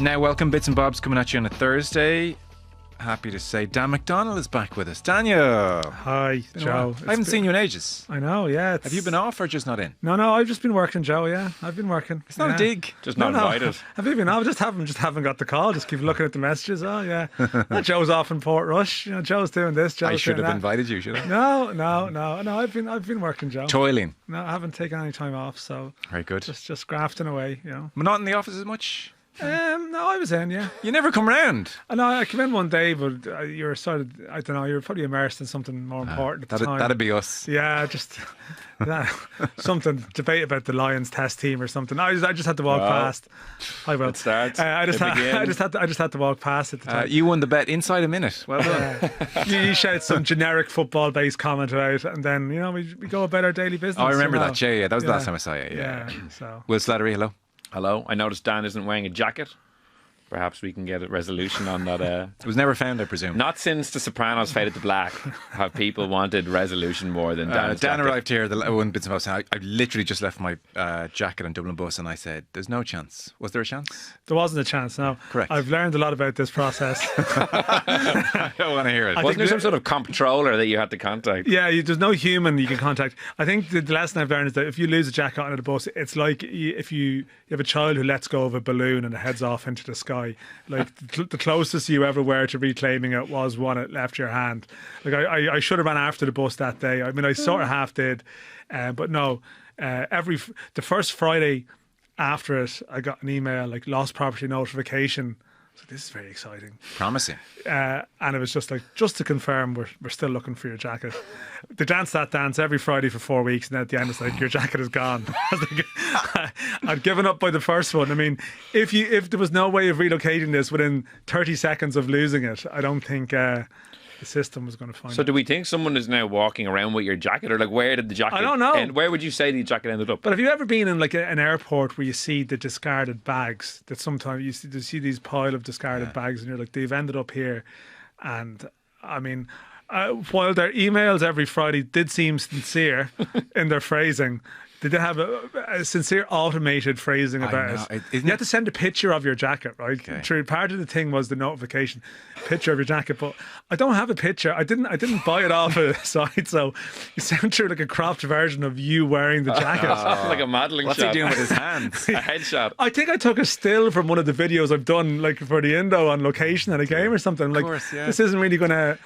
Now, welcome, Bits and Bobs, coming at you on a Thursday. Happy to say Dan McDonnell is back with us. Daniel. Hi, Joe. I haven't seen you in ages. I know, yeah. Have you been off or just not in? No, I've just been working, Joe, yeah. I've been working. It's not a dig. Just not invited. Have you been off? Just haven't got the call. Just keep looking at the messages. Oh, yeah. Joe's off in Port Rush. Joe's doing this. Joe's I should doing have that. invited you, should I? No. I've been working, Joe. Toiling. No, I haven't taken any time off, so Very good. just grafting away, But not in the office as much? No, I was in, yeah. You never come round. I know I came in one day, but you were sort of, I don't know, you were probably immersed in something more important at the time. That'd be us. Yeah, just something debate about the Lions test team or something. I just had to walk past. I will. It starts. I just had to walk past at the time. You won the bet inside a minute. Well done. You shout some generic football-based comment out, and then we go about our daily business. Oh, I remember that. Yeah. That was the last time I saw you. Yeah. So. Will Slattery, hello. Hello. I noticed Dan isn't wearing a jacket. Perhaps we can get a resolution on that. It was never found, I presume. Not since The Sopranos faded to black have people wanted resolution more than Dan's Dan jacket. arrived here, one bits of I literally just left my jacket on Dublin bus and I said, there's no chance. Was there a chance? There wasn't a chance, no. Correct. I've learned a lot about this process. I don't want to hear it. Wasn't there some sort of comptroller that you had to contact? Yeah, there's no human you can contact. I think the lesson I've learned is that if you lose a jacket on a bus, it's like if you have a child who lets go of a balloon and it heads off into the sky. Like the closest you ever were to reclaiming it was when it left your hand. Like I should have ran after the bus that day. I mean, I sort of half did, but no. The first Friday after it, I got an email like lost property notification. So this is very exciting. Promising. And it was just to confirm, we're still looking for your jacket. They dance that dance every Friday for 4 weeks, and then at the end it's like, your jacket is gone. I'd given up by the first one. I mean, if there was no way of relocating this within 30 seconds of losing it, I don't think the system was going to find it. So do we think someone is now walking around with your jacket, or like where did the jacket? I don't know. And where would you say the jacket ended up? But have you ever been in like an airport where you see the discarded bags? That sometimes you see these pile of discarded bags, and you're like, they've ended up here. And I mean, while their emails every Friday did seem sincere in their phrasing, they did have a sincere automated phrasing about it. You had to send a picture of your jacket, right? Okay. True. Part of the thing was the notification, picture of your jacket. But I don't have a picture. I didn't buy it off a site, so you sent through like a cropped version of you wearing the jacket. Like a modelling What's shot. he doing with his hands? A headshot. I think I took a still from one of the videos I've done, like for the Indo on location at a game or something. Like, course, yeah. this isn't really gonna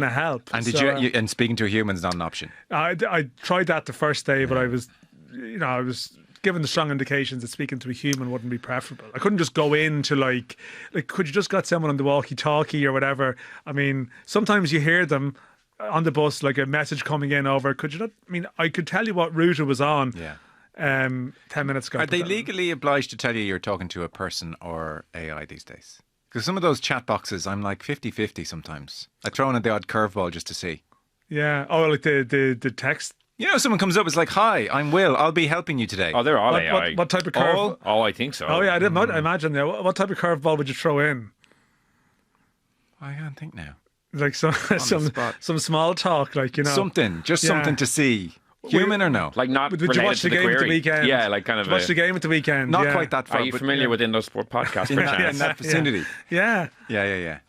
help. And So, and speaking to a human is not an option? I tried that the first day, but I was given the strong indications that speaking to a human wouldn't be preferable. I couldn't just go into like could you just got someone on the walkie-talkie or whatever? I mean, sometimes you hear them on the bus, like a message coming in over. Could you not? I mean, I could tell you what route it was on. Yeah. 10 minutes ago. Are they legally obliged to tell you you're talking to a person or AI these days? Because some of those chat boxes, I'm like 50-50 sometimes. I throw in the odd curveball just to see. Yeah. Oh, like the text. Someone comes up, it's like, hi, I'm Will, I'll be helping you today. Oh, they're all AI. What type of curve? Oh, I think so. Oh yeah, I imagine. Yeah. What type of curveball would you throw in? I can't think now. Like some small talk, like something to see. Human or no? Like not Did you related watch to the game query. at the weekend? Yeah, like kind of. Watch the game at the weekend. Not quite that far. Are you familiar with Indo Sport Podcast? in that vicinity? Yeah. Yeah.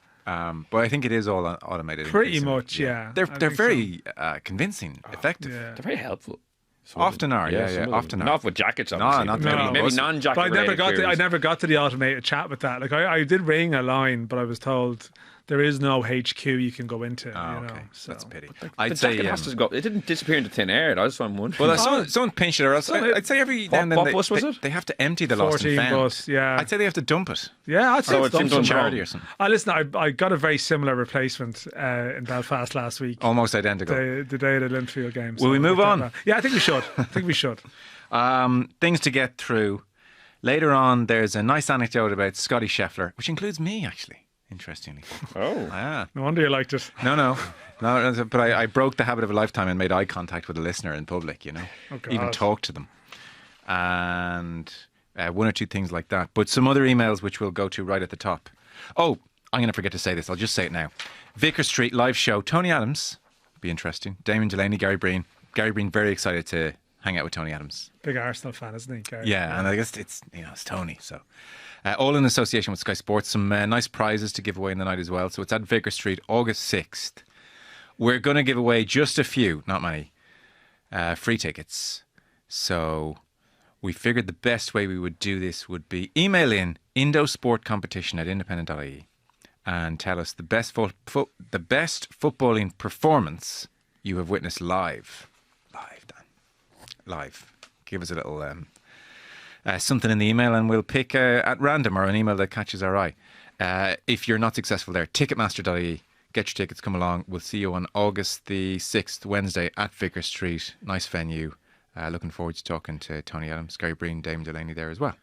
But I think it is all automated. Pretty much, yeah. They're very convincing, effective. Yeah. They're very helpful. Often are, often are. Not with jackets, obviously. No, maybe non-jacket. But I never got to the automated chat with that. Like I did ring a line, but I was told there is no HQ you can go into. Okay, so that's a pity. The jacket has to go. It didn't disappear into thin air. That's what I'm wondering. Well, someone pinched it, or else I'd say every now and then they have to empty the lost and 14 found. bus, yeah. I'd say they have to dump it. Yeah, I'd say So it's it's done in Charity or something. Listen, I got a very similar replacement in Belfast last week. Almost identical. The day of the Linfield game. Will we move on? Yeah, I think we should. Things to get through. Later on, there's a nice anecdote about Scotty Scheffler, which includes me, actually, interestingly. Oh. Yeah. No wonder you liked it. No, but I broke the habit of a lifetime and made eye contact with a listener in public, Oh, God. even talked to them. And one or two things like that. But some other emails which we'll go to right at the top. Oh, I'm going to forget to say this. I'll just say it now. Vicar Street live show. Tony Adams, be interesting. Damien Delaney, Gary Breen. Gary Breen very excited to hang out with Tony Adams. Big Arsenal fan, isn't he, Gary? Yeah, and I guess it's Tony. So, all in association with Sky Sports. Some nice prizes to give away in the night as well. So it's at Vicar Street, August 6th. We're going to give away just a few, not many, free tickets. So we figured the best way we would do this would be email in indosportcompetition@independent.ie and tell us the best footballing performance you have witnessed live. Live, Dan. Live. Give us a little something in the email and we'll pick at random or an email that catches our eye. If you're not successful there, ticketmaster.ie. Get your tickets, come along. We'll see you on August the 6th, Wednesday at Vicar Street. Nice venue. Looking forward to talking to Tony Adams, Gary Breen, Damien Delaney there as well.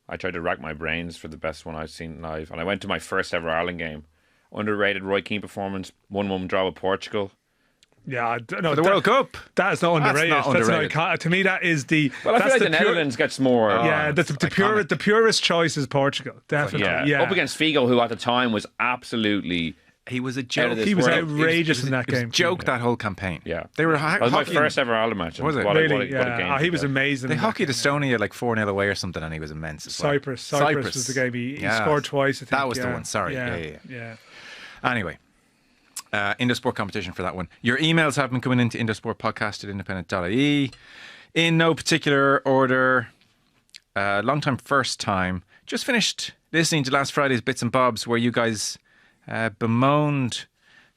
I tried to rack my brains for the best one I've seen live, and I went to my first ever Ireland game. Underrated Roy Keane performance, 1-1 draw with Portugal. Yeah, no, The World Cup. That is not underrated. That's not underrated. To me, that is the. Well, I feel that's like the Netherlands gets more. Yeah, the purest choice is Portugal. Definitely. Yeah. Up against Figo, who at the time was absolutely. He was a joke. this He was world. outrageous in that It was game. a joke that whole campaign. Yeah. They were That was my first ever Ireland match. Was it? What a Really? game. He was amazing. They in that hockeyed game. Estonia like 4-0 away or something, and he was immense as well. Cyprus was the game. He Yeah. scored twice, I think. That was the one, sorry. Yeah. Anyway, Indosport competition for that one. Your emails have been coming into indosportpodcast@independent.ie in no particular order. Long time, first time. Just finished listening to last Friday's Bits and Bobs where you guys bemoaned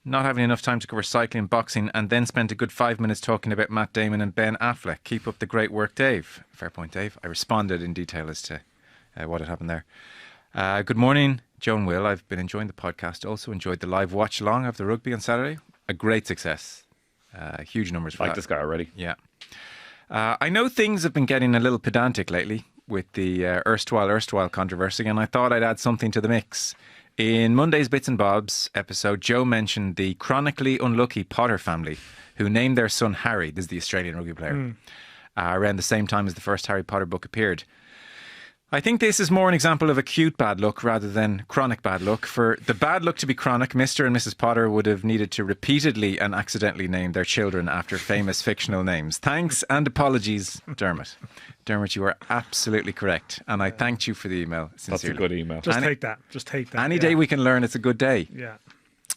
not having enough time to cover cycling, boxing, and then spent a good 5 minutes talking about Matt Damon and Ben Affleck. Keep up the great work, Dave. Fair point, Dave. I responded in detail as to what had happened there. Good morning, Joan Will. I've been enjoying the podcast. Also enjoyed the live watch along of the rugby on Saturday. A great success. Huge numbers for I like that. this guy already. Yeah. I know things have been getting a little pedantic lately with the erstwhile controversy, and I thought I'd add something to the mix. In Monday's Bits and Bobs episode, Joe mentioned the chronically unlucky Potter family who named their son Harry. This is the Australian rugby player. Around the same time as the first Harry Potter book appeared. I think this is more an example of acute bad luck rather than chronic bad luck. For the bad luck to be chronic, Mr. and Mrs. Potter would have needed to repeatedly and accidentally name their children after famous fictional names. Thanks and apologies, Dermot. Dermot, you are absolutely correct. And I thanked you for the email, sincerely. That's a good email. Just take that. Any day we can learn it's a good day. Yeah.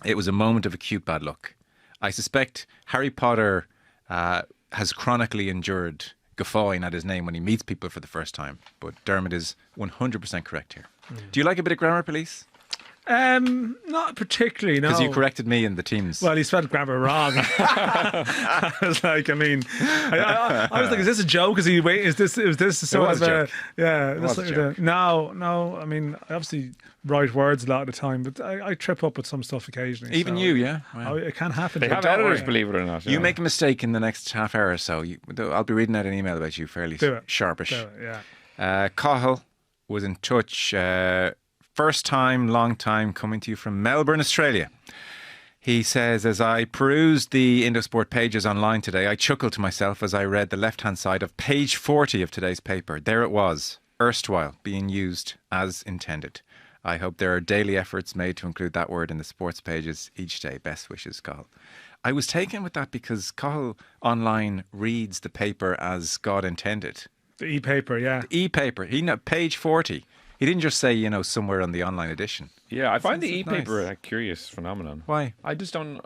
It was a moment of acute bad luck. I suspect Harry Potter has chronically endured guffawing at his name when he meets people for the first time. But Dermot is 100% correct here. Do you like a bit of grammar, police? Not particularly, no. Because you corrected me in the teams. Well, he spelled grammar wrong. I was like, I was like, is this a joke? Is this sort was of a joke. yeah? was This a sort of no. I mean, I obviously write words a lot of the time, but I trip up with some stuff occasionally. Even so you, yeah? Wow. It can happen. They but have don't editors, worry. believe it or not. You yeah. make a mistake in the next half hour or so. I'll be reading out an email about you fairly Do it. sharpish. Do it, yeah. Cahill was in touch. First time, long time, coming to you from Melbourne, Australia. He says, as I perused the Indosport pages online today, I chuckled to myself as I read the left-hand side of page 40 of today's paper. There it was, erstwhile, being used as intended. I hope there are daily efforts made to include that word in the sports pages each day. Best wishes, Cahill. I was taken with that because Cahill online reads the paper as God intended. The e-paper, yeah. The e-paper, page 40. He didn't just say, somewhere on the online edition. Yeah, I find the It's e-paper nice. a curious phenomenon. Why? I just don't.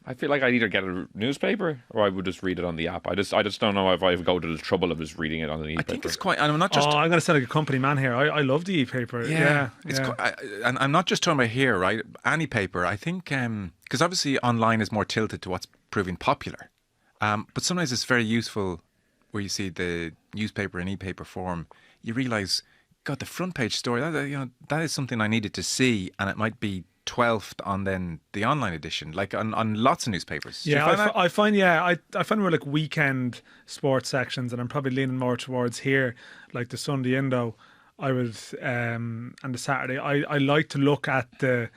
I feel like I'd either get a newspaper or I would just read it on the app. I just don't know if I would go to the trouble of just reading it on the e-paper. I think it's quite, and I'm not just... I'm going to sound like a company man here. I love the e-paper. Yeah. It's and I'm not just talking about here, right? Any paper. I think, because obviously online is more tilted to what's proving popular. But sometimes it's very useful where you see the newspaper in e-paper form, you realise, God, the front page story, that is something I needed to see, and it might be 12th on then the online edition, like on lots of newspapers. Do you Yeah, find that? I find we're like weekend sports sections, and I'm probably leaning more towards here, like the Sunday Indo. I would and the Saturday. I like to look at the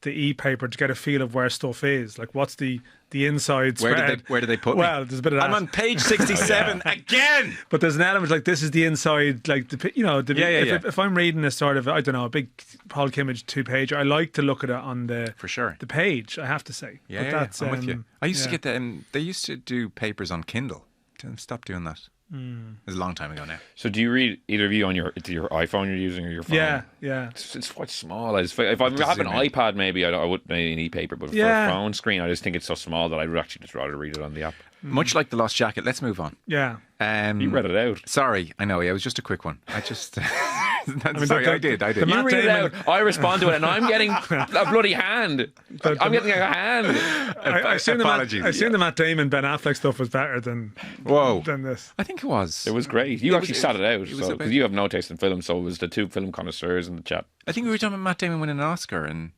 e-paper to get a feel of where stuff is. Like, what's the the inside spread. Where did they put me? Well, there's a bit of that. I'm on page 67 again. But there's an element like this is the inside, like if I'm reading a sort of, I don't know, a big Paul Kimmage 2-page, I like to look at it on the page. I have to say. That's, I'm with you. I used to get that. They used to do papers on Kindle. Stop doing that. It was a long time ago now. So do you read either of you on your iPhone you're using or your phone? Yeah. It's quite small. If I have an iPad, maybe I wouldn't need an e-paper, but for a phone screen, I just think it's so small that I'd actually just rather read it on the app. Much like The Lost Jacket. Let's move on. Yeah. You read it out. Sorry, I know. Yeah, it was just a quick one. I just... I did. You read it out. I respond to it, and I'm getting a bloody hand. I'm getting a hand. I assume the Matt Damon, Ben Affleck stuff was better than this. I think it was. It was great. You actually sat it out because you have no taste in film, so it was the two film connoisseurs in the chat. I think we were talking about Matt Damon winning an Oscar and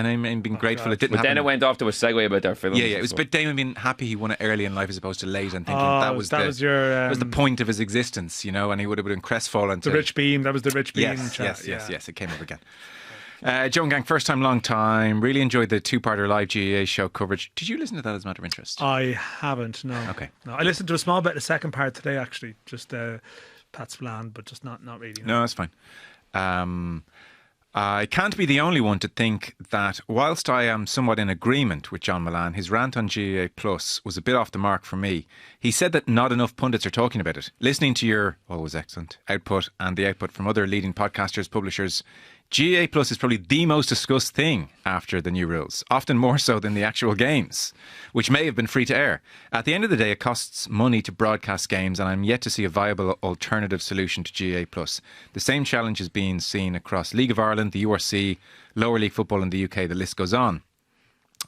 I'm being grateful it didn't happen. But then it went off to a segue about their films. Yeah, it was about Damon being happy he won it early in life as opposed to late and thinking that was the point of his existence, you know, and he would have been crestfallen. The Rich Beam, that was the Rich Beam chat. Yes, it came up again. Joe and Gang, first time, long time. Really enjoyed the two-parter live GAA show coverage. Did you listen to that as a matter of interest? I haven't, no. Okay. No, I listened to a small bit of the second part today, actually. Just Pat Spillane, but just not really. No, that's fine. I can't be the only one to think that whilst I am somewhat in agreement with John Milan, his rant on GAA Plus was a bit off the mark for me. He said that not enough pundits are talking about it. Listening to your, always excellent, output and the output from other leading podcasters, publishers, GAA Plus is probably the most discussed thing after the new rules, often more so than the actual games, which may have been free to air. At the end of the day, it costs money to broadcast games, and I'm yet to see a viable alternative solution to GAA Plus. The same challenge is being seen across League of Ireland, the URC, lower league football in the UK, the list goes on.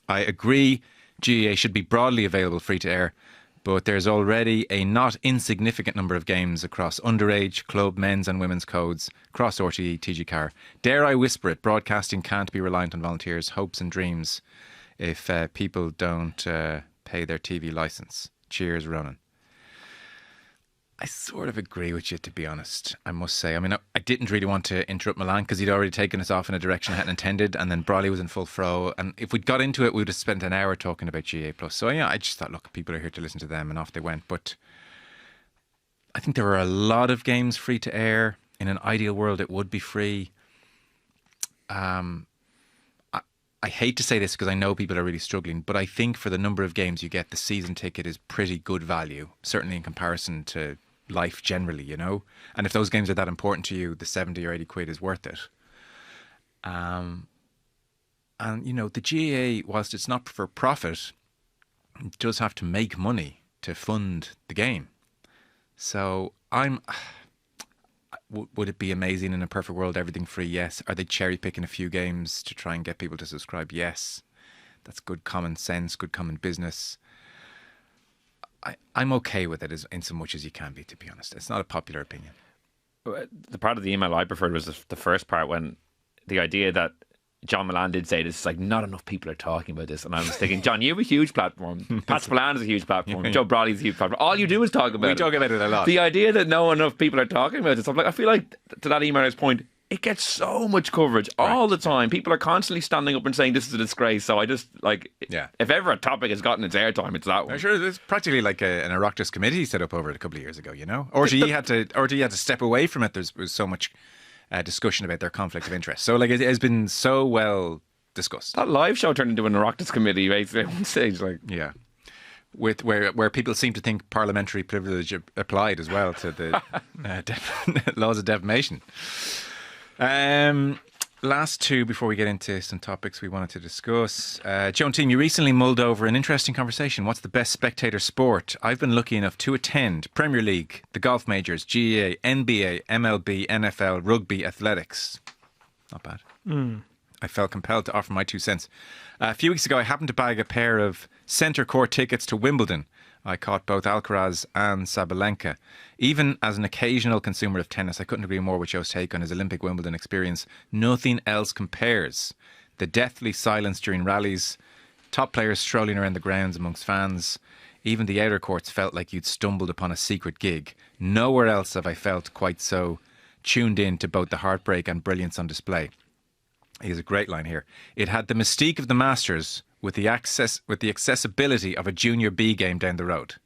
I agree GAA should be broadly available free to air, but there's already a not insignificant number of games across underage, club, men's and women's codes, across RTE, TG4. Dare I whisper it, broadcasting can't be reliant on volunteers' hopes and dreams if people don't pay their TV licence. Cheers, Ronan. I sort of agree with you, to be honest, I must say. I mean, I didn't really want to interrupt Milan because he'd already taken us off in a direction I hadn't intended, and then Brawley was in full throw. And if we'd got into it, we would have spent an hour talking about GAA Plus. So, yeah, I just thought, look, people are here to listen to them, and off they went. But I think there are a lot of games free to air. In an ideal world, it would be free. I hate to say this because I know people are really struggling, but I think for the number of games you get, the season ticket is pretty good value, certainly in comparison to life generally, you know. And if those games are that important to you, the 70 or 80 quid is worth it. And you know, the GAA, whilst it's not for profit, does have to make money to fund the game. So would it be amazing in a perfect world, everything free? Yes. Are they cherry picking a few games to try and get people to subscribe? Yes. That's good common sense, good common business. I'm okay with it in so much as you can be, to be honest. It's not a popular opinion. The part of the email I preferred was the first part, when the idea that John Milan did say this is like, not enough people are talking about this. And I was thinking, John, you have a huge platform. Pat Spillane is a huge platform. Joe Brawley's a huge platform. All you do is talk about it. We talk about it a lot. The idea that no enough people are talking about this, I feel like, to that emailer's point, it gets so much coverage all the time. People are constantly standing up and saying this is a disgrace. So I just, if ever a topic has gotten its airtime, it's that one. Sure, it's practically like an Oireachtas committee set up over it a couple of years ago, you know? RTE had to step away from it. There was so much discussion about their conflict of interest. So it has been so well discussed. That live show turned into an Oireachtas committee basically at one stage. Yeah. With where people seem to think parliamentary privilege applied as well to the laws of defamation. Last two before we get into some topics we wanted to discuss. Joe and team, you recently mulled over an interesting conversation. What's the best spectator sport? I've been lucky enough to attend Premier League, the golf majors, GAA, NBA, MLB, NFL, rugby, athletics. Not bad. I felt compelled to offer my 2 cents. A few weeks ago, I happened to bag a pair of centre court tickets to Wimbledon. I caught both Alcaraz and Sabalenka. Even as an occasional consumer of tennis, I couldn't agree more with Joe's take on his Olympic Wimbledon experience. Nothing else compares. The deathly silence during rallies, top players strolling around the grounds amongst fans. Even the outer courts felt like you'd stumbled upon a secret gig. Nowhere else have I felt quite so tuned in to both the heartbreak and brilliance on display. He has a great line here. It had the mystique of the Masters with the accessibility of a Junior B game down the road.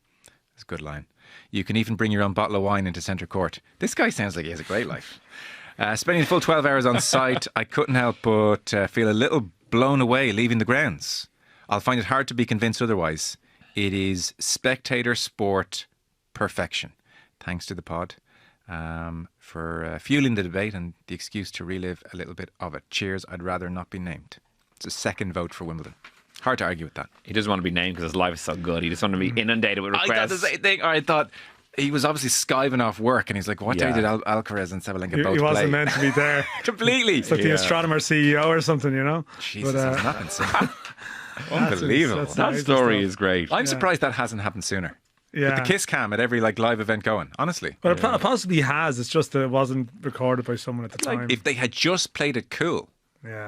That's a good line. You can even bring your own bottle of wine into centre court. This guy sounds like he has a great life. Spending the full 12 hours on site, I couldn't help but feel a little blown away leaving the grounds. I'll find it hard to be convinced otherwise. It is spectator sport perfection. Thanks to the pod for fueling the debate and the excuse to relive a little bit of it. Cheers, I'd rather not be named. It's a second vote for Wimbledon. Hard to argue with that. He doesn't want to be named because his life is so good. He just want to be inundated with requests. I thought the same thing. I thought he was obviously skiving off work and he's like, what day did Alcaraz and Sabalenka both play? He wasn't meant to be there. Completely. It's like the astronomer CEO or something, you know? Jesus, that's not insane. Unbelievable. That story is great. I'm surprised that hasn't happened sooner. Yeah. With the kiss cam at every live event going, honestly. But it possibly has. It's just that it wasn't recorded by someone at the time. If they had just played it cool,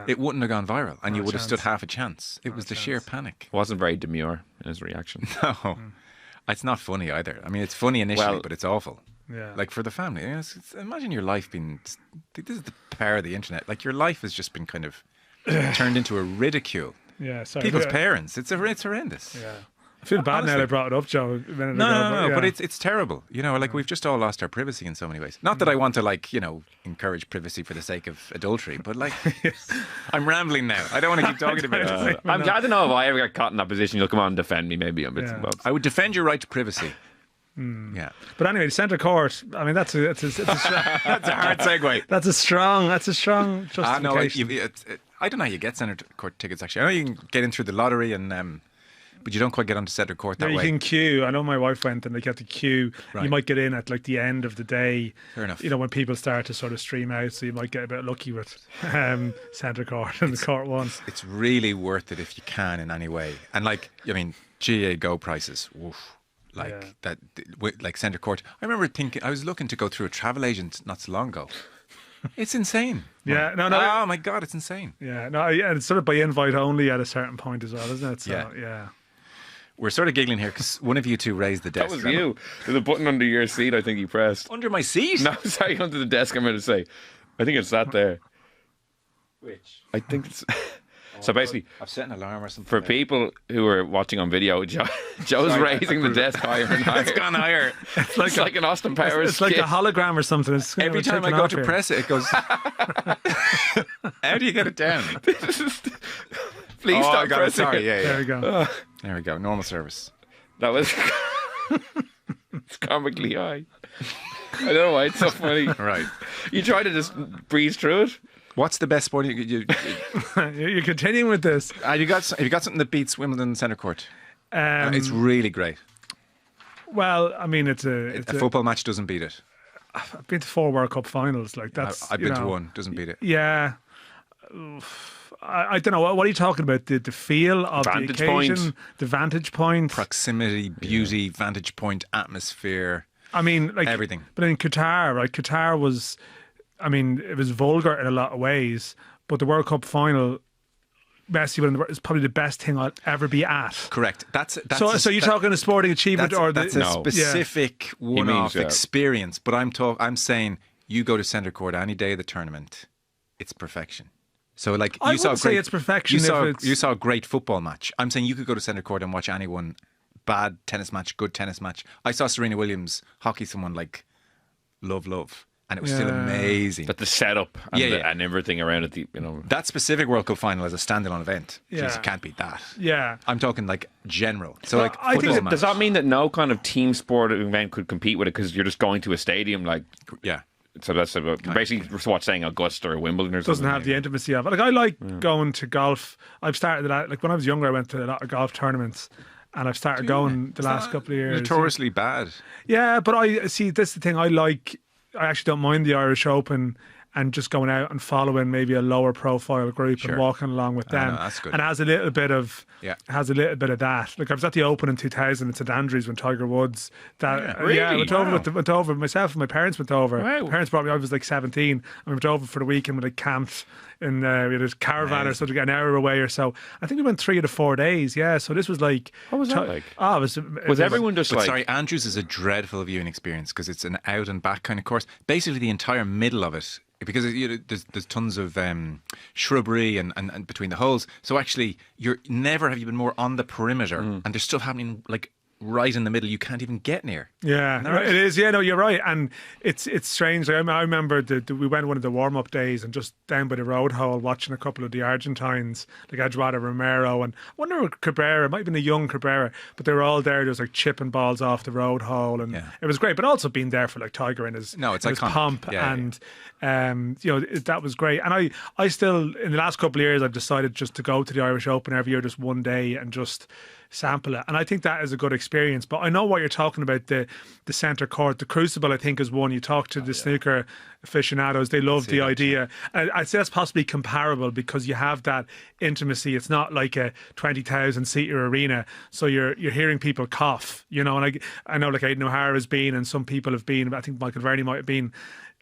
it wouldn't have gone viral and you would have stood half a chance. It was the sheer panic. Wasn't very demure in his reaction. No. It's not funny either. I mean, it's funny initially, but it's awful. Yeah. Like for the family. You know, imagine your life being... This is the power of the internet. Like your life has just been kind of turned into a ridicule. Yeah, sorry. People's parents. It's horrendous. Yeah. I feel bad now I brought it up, Joe. No, but it's terrible. You know, like we've just all lost our privacy in so many ways. Not that I want to, like, you know, encourage privacy for the sake of adultery, but like, I'm rambling now. I don't want to keep talking about it. I don't know if I ever got caught in that position. You'll come on and defend me maybe on bits and bobs. I would defend your right to privacy. Yeah, but anyway, centre court. I mean, that's a that's a hard segue. That's a strong justification. I don't know how you get centre court tickets. Actually, I know you can get in through the lottery, and but you don't quite get onto centre court that way. You can queue. I know my wife went, and they had to queue. Right. You might get in at like the end of the day. Fair enough. You know, when people start to sort of stream out, so you might get a bit lucky with centre court and the court ones. It's really worth it if you can in any way. And like, I mean, GAA Go prices. Woof. Like centre court. I remember thinking, I was looking to go through a travel agent not so long ago. It's insane. Yeah, no. Oh my God, it's insane. Yeah, no, it's sort of by invite only at a certain point as well, isn't it? So, yeah. We're sort of giggling here because one of you two raised the desk. That was you. There's a button under your seat, I think you pressed. Under my seat? No, sorry, under the desk, I'm going to say. I think it's that there. Which? I think it's... So basically, I've set an alarm or something. For people who are watching on video, Joe's raising the desk higher and higher. It's gone higher. It's like an Austin Powers. It's like a hologram or something. Every time I go to press it, it goes. How do you get it down? Please stop pressing. Sorry, yeah. There we go. There we go. Normal service. That was. It's comically high. I don't know why it's so funny. Right. You try to just breeze through it. What's the best sport? You're continuing with this. Have you got something that beats Wimbledon centre court? It's really great. Well, I mean, it's a football match doesn't beat it. I've been to 4 World Cup finals. Like that's. I've been to one. Doesn't beat it. Yeah. I don't know. What are you talking about? The feel of vantage the occasion, point. The vantage point, proximity, beauty, vantage point, atmosphere. I mean, like everything. But in Qatar, right? Qatar was. I mean, it was vulgar in a lot of ways, but the World Cup final, Messi is probably the best thing I'll ever be at. Correct. So you're talking a sporting achievement that's a specific one-off experience. But I'm saying you go to centre court any day of the tournament, it's perfection. So like I wouldn't say it's perfection. You saw a great football match. I'm saying you could go to centre court and watch any one bad tennis match, good tennis match. I saw Serena Williams hockey someone like love. And it was still amazing. But the setup and everything around it, That specific World Cup final as a standalone event, you can't beat that. Yeah. I'm talking like general. So well, like I think does that mean that no kind of team sport event could compete with it because you're just going to a stadium like... Yeah. So that's basically what saying Augusta or Wimbledon or something. Doesn't have the intimacy of it. Like I like going to golf. I've started that. Like when I was younger, I went to a lot of golf tournaments. And I've started going the last couple of years. Notoriously bad. Yeah, but I see, this is the thing I like. I actually don't mind the Irish Open and just going out and following maybe a lower profile group and walking along with them. That's good. And it has a little bit of that. Like I was at the Open in 2000 in St Andrews when Tiger Woods. Went over. Myself and my parents went over. Wow. My parents brought me. I was like 17. And we went over for the weekend. We camped in we had a caravan or something, to get an hour away or so. I think we went 3 to 4 days. Yeah, so this was like. What was that like? Oh, was everyone just like? Sorry, Andrews is a dreadful viewing experience because it's an out and back kind of course. Basically, the entire middle of it because there's tons of shrubbery and between the holes. So actually, you're never have you been more on the perimeter, and there's stuff happening like right in the middle you can't even get near. Yeah, right? It is. Yeah, no, you're right. And it's strange. I remember we went one of the warm-up days and just down by the road hole watching a couple of the Argentines, like Eduardo Romero and I wonder if Cabrera, it might have been a young Cabrera, but they were all there just like chipping balls off the road hole, and it was great. But also being there for like Tiger in his pomp, and that was great. And I still, in the last couple of years, I've decided just to go to the Irish Open every year, just one day, and just sample it, and I think that is a good experience. But I know what you're talking about, the centre court, the Crucible. I think is one. You talk to the snooker aficionados, they love the idea. I'd say that's possibly comparable because you have that intimacy. It's not like a 20,000 seater arena, so you're hearing people cough, and I know like Aidan O'Hara has been, and some people have been. I think Michael Verney might have been.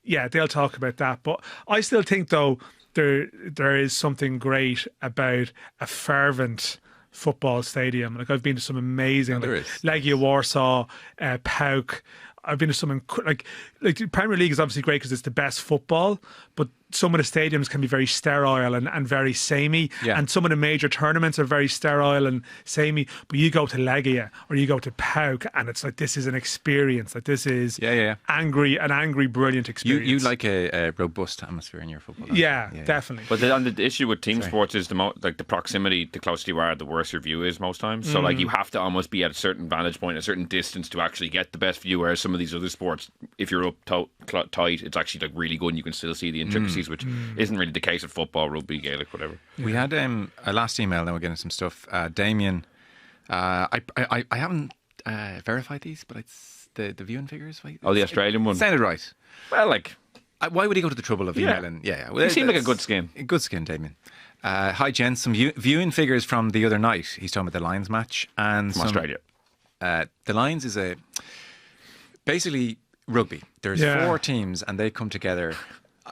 Yeah, they'll talk about that. But I still think though there is something great about a fervent football stadium. Like I've been to some amazing, Legia Warsaw, PAOK. I've been to some like the Premier League is obviously great because it's the best football, but some of the stadiums can be very sterile and very samey, and some of the major tournaments are very sterile and samey. But you go to Legia or you go to PAOK, and it's like this is an experience. Like this is an angry, brilliant experience. You like a robust atmosphere in your football? Yeah, definitely. But the issue with team sports is the proximity. The closer you are, the worse your view is most times. So like you have to almost be at a certain vantage point, a certain distance to actually get the best view. Whereas some of these other sports, if you're up tight, it's actually like really good, and you can still see the intricacies, which isn't really the case of football, rugby, Gaelic, whatever. We had a last email. Then we're getting some stuff. Damien, I haven't verified these, but it's the viewing figures. The Australian one sounded right. Well, like, why would he go to the trouble of emailing? Well, he seemed like a good skin. Good skin, Damien. Hi, gents. Some viewing figures from the other night. He's talking about the Lions match and from Australia. The Lions is basically rugby. There's 4 teams, and they come together.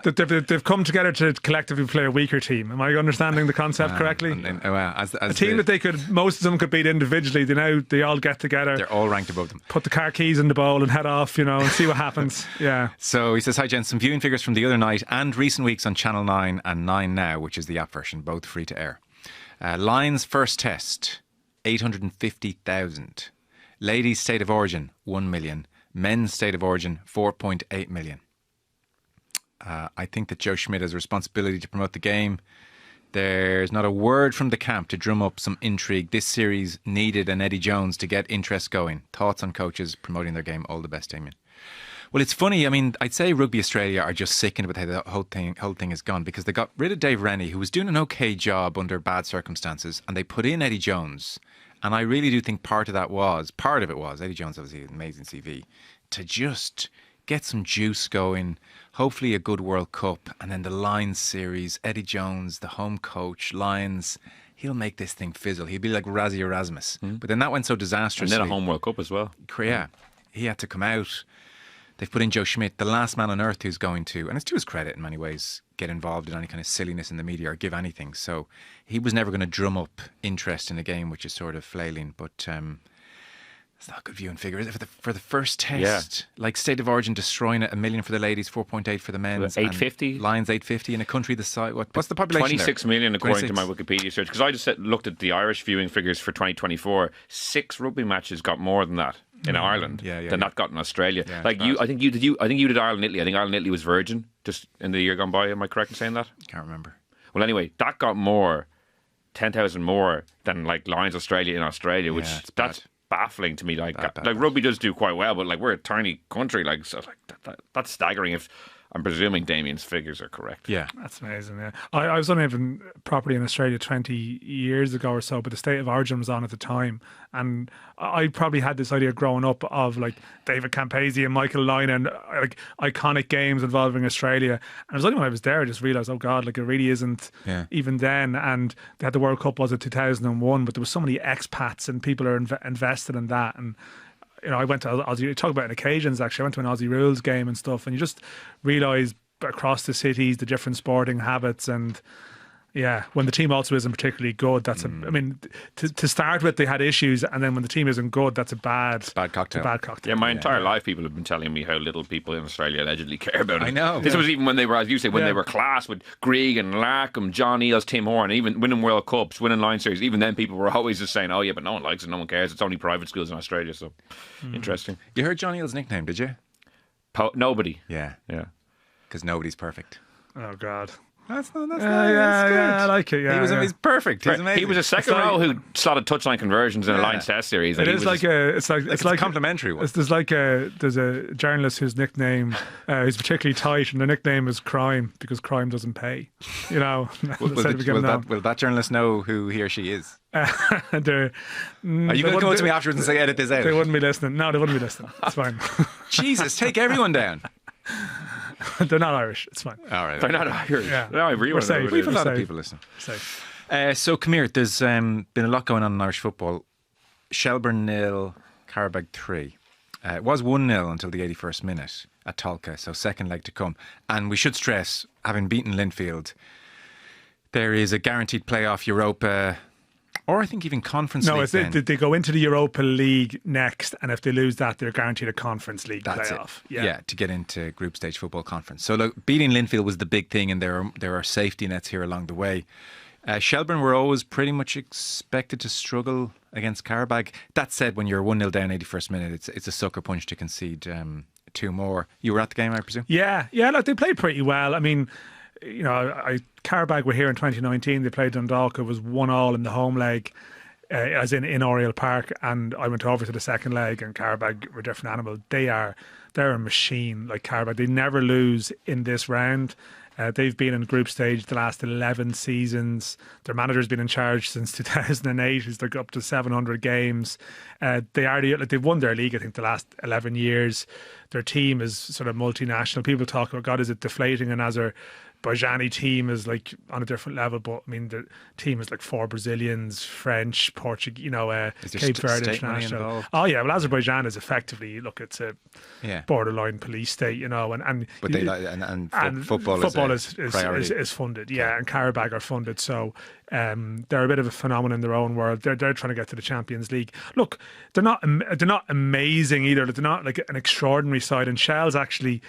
They've come together to collectively play a weaker team. Am I understanding the concept correctly? A team that most of them could beat individually. They all get together. They're all ranked above them. Put the car keys in the bowl and head off, and see what happens. Yeah. So he says, hi gents, some viewing figures from the other night and recent weeks on Channel 9 and 9 Now, which is the app version, both free to air. Lions first test, 850,000. Ladies state of origin, 1 million. Men's state of origin, 4.8 million. I think that Joe Schmidt has a responsibility to promote the game. There's not a word from the camp to drum up some intrigue. This series needed an Eddie Jones to get interest going. Thoughts on coaches promoting their game? All the best, Damien. Well, it's funny. I mean, I'd say Rugby Australia are just sickened with how the whole thing has gone, because they got rid of Dave Rennie, who was doing an okay job under bad circumstances, and they put in Eddie Jones. And I really do think part of it was, Eddie Jones obviously an amazing CV, to just get some juice going, hopefully a good World Cup, and then the Lions series, Eddie Jones, the home coach, Lions, he'll make this thing fizzle. He'll be like Razzie Erasmus. But then that went so disastrously. And then a home World Cup as well. Yeah. He had to come out. They've put in Joe Schmidt, the last man on earth who's going to, and it's to his credit in many ways, get involved in any kind of silliness in the media or give anything. So he was never going to drum up interest in a game which is sort of flailing. But it's not a good viewing figure, is it? For the first test, like state of origin destroying it, 1 million for the ladies, 4.8 for the men. 850? Lions 850 in a country the size. What's the population 26 there? million according to my Wikipedia search. Because I just looked at the Irish viewing figures for 2024. 6 rugby matches got more than that in Ireland than that got in Australia. Yeah, like I think you did Ireland Italy. I think Ireland Italy was virgin just in the year gone by. Am I correct in saying that? Can't remember. Well, anyway, that got more, 10,000 more than like Lions Australia in Australia, which that's baffling to me. Like rugby does do quite well, but like we're a tiny country, like so like that's staggering. If I'm presuming Damien's figures are correct. Yeah, that's amazing. Yeah, I was only even property in Australia 20 years ago or so, but the state of origin was on at the time, and I probably had this idea growing up of like David Campese and Michael Lynagh and like iconic games involving Australia. And it was only when I was there I just realised, oh God, like it really isn't even then. And they had the World Cup, was it 2001? But there was so many expats and people are invested in that. And I went to Aussie, talk about occasions actually, I went to an Aussie Rules game and stuff, and you just realise across the cities the different sporting habits, and Yeah, when the team also isn't particularly good, that's I mean, to start with, they had issues, and then when the team isn't good, that's a bad cocktail. Yeah, my entire life, people have been telling me how little people in Australia allegedly care about it. I know. This was even when they were, as you say, when they were class with Grieg and Larkham, John Eales, Tim Horn, even winning World Cups, winning Line Series. Even then, people were always just saying, "Oh yeah, but no one likes it, no one cares. It's only private schools in Australia." So interesting. You heard John Eales' nickname, did you? Nobody. Yeah, Yeah. because nobody's perfect. Oh God. That's good. I like it. Yeah, He's perfect. He's amazing. He was a second row who slotted touchline conversions in a Lions Test series. It is like it's like a complimentary one. There's a journalist whose nickname who's particularly tight, and their nickname is Crime because crime doesn't pay. You know. Will that journalist know who he or she is? Are you going to come up to me afterwards and say, edit this out? They wouldn't be listening. No, they wouldn't be listening. It's fine. Jesus, take everyone down. They're not Irish. It's fine. All right. They're not Irish. Yeah. No, We're safe. We have a lot of people listening. So come here. There's been a lot going on in Irish football. Shelbourne 0, Carabag 3. It was 1-0 until the 81st minute at Tolka, so second leg to come. And we should stress, having beaten Linfield, there is a guaranteed playoff Europa, or I think even Conference League. No, they go into the Europa League next, and if they lose that, they're guaranteed a Conference League That's playoff. It. Yeah, to get into group stage football conference. So look, beating Linfield was the big thing, and there are safety nets here along the way. Shelbourne were always pretty much expected to struggle against Carabag. That said, when you're 1-0 down 81st minute, it's a sucker punch to concede 2 more. You were at the game, I presume? Yeah, look, they played pretty well. I mean, you know, Carabag were here in 2019. They played Dundalk. It was 1-1 in the home leg, as in Oriel Park, and I went over to the second leg, and Carabag were a different animal. They're a machine, like Carabag. They never lose in this round. They've been in group stage the last 11 seasons. Their manager's been in charge since 2008. He's up to 700 games. They've won their league, I think, the last 11 years. Their team is sort of multinational. People talk about, God, is it deflating? And Azerbaijani team is like on a different level, but I mean the team is like 4 Brazilians, French, Portuguese, Cape Verde international. Oh yeah, well Azerbaijan is effectively, look, it's a borderline police state, and football is funded, and Carabag are funded, so they're a bit of a phenomenon in their own world. They're trying to get to the Champions League. Look, they're not amazing either. They're not like an extraordinary side, and Shell's actually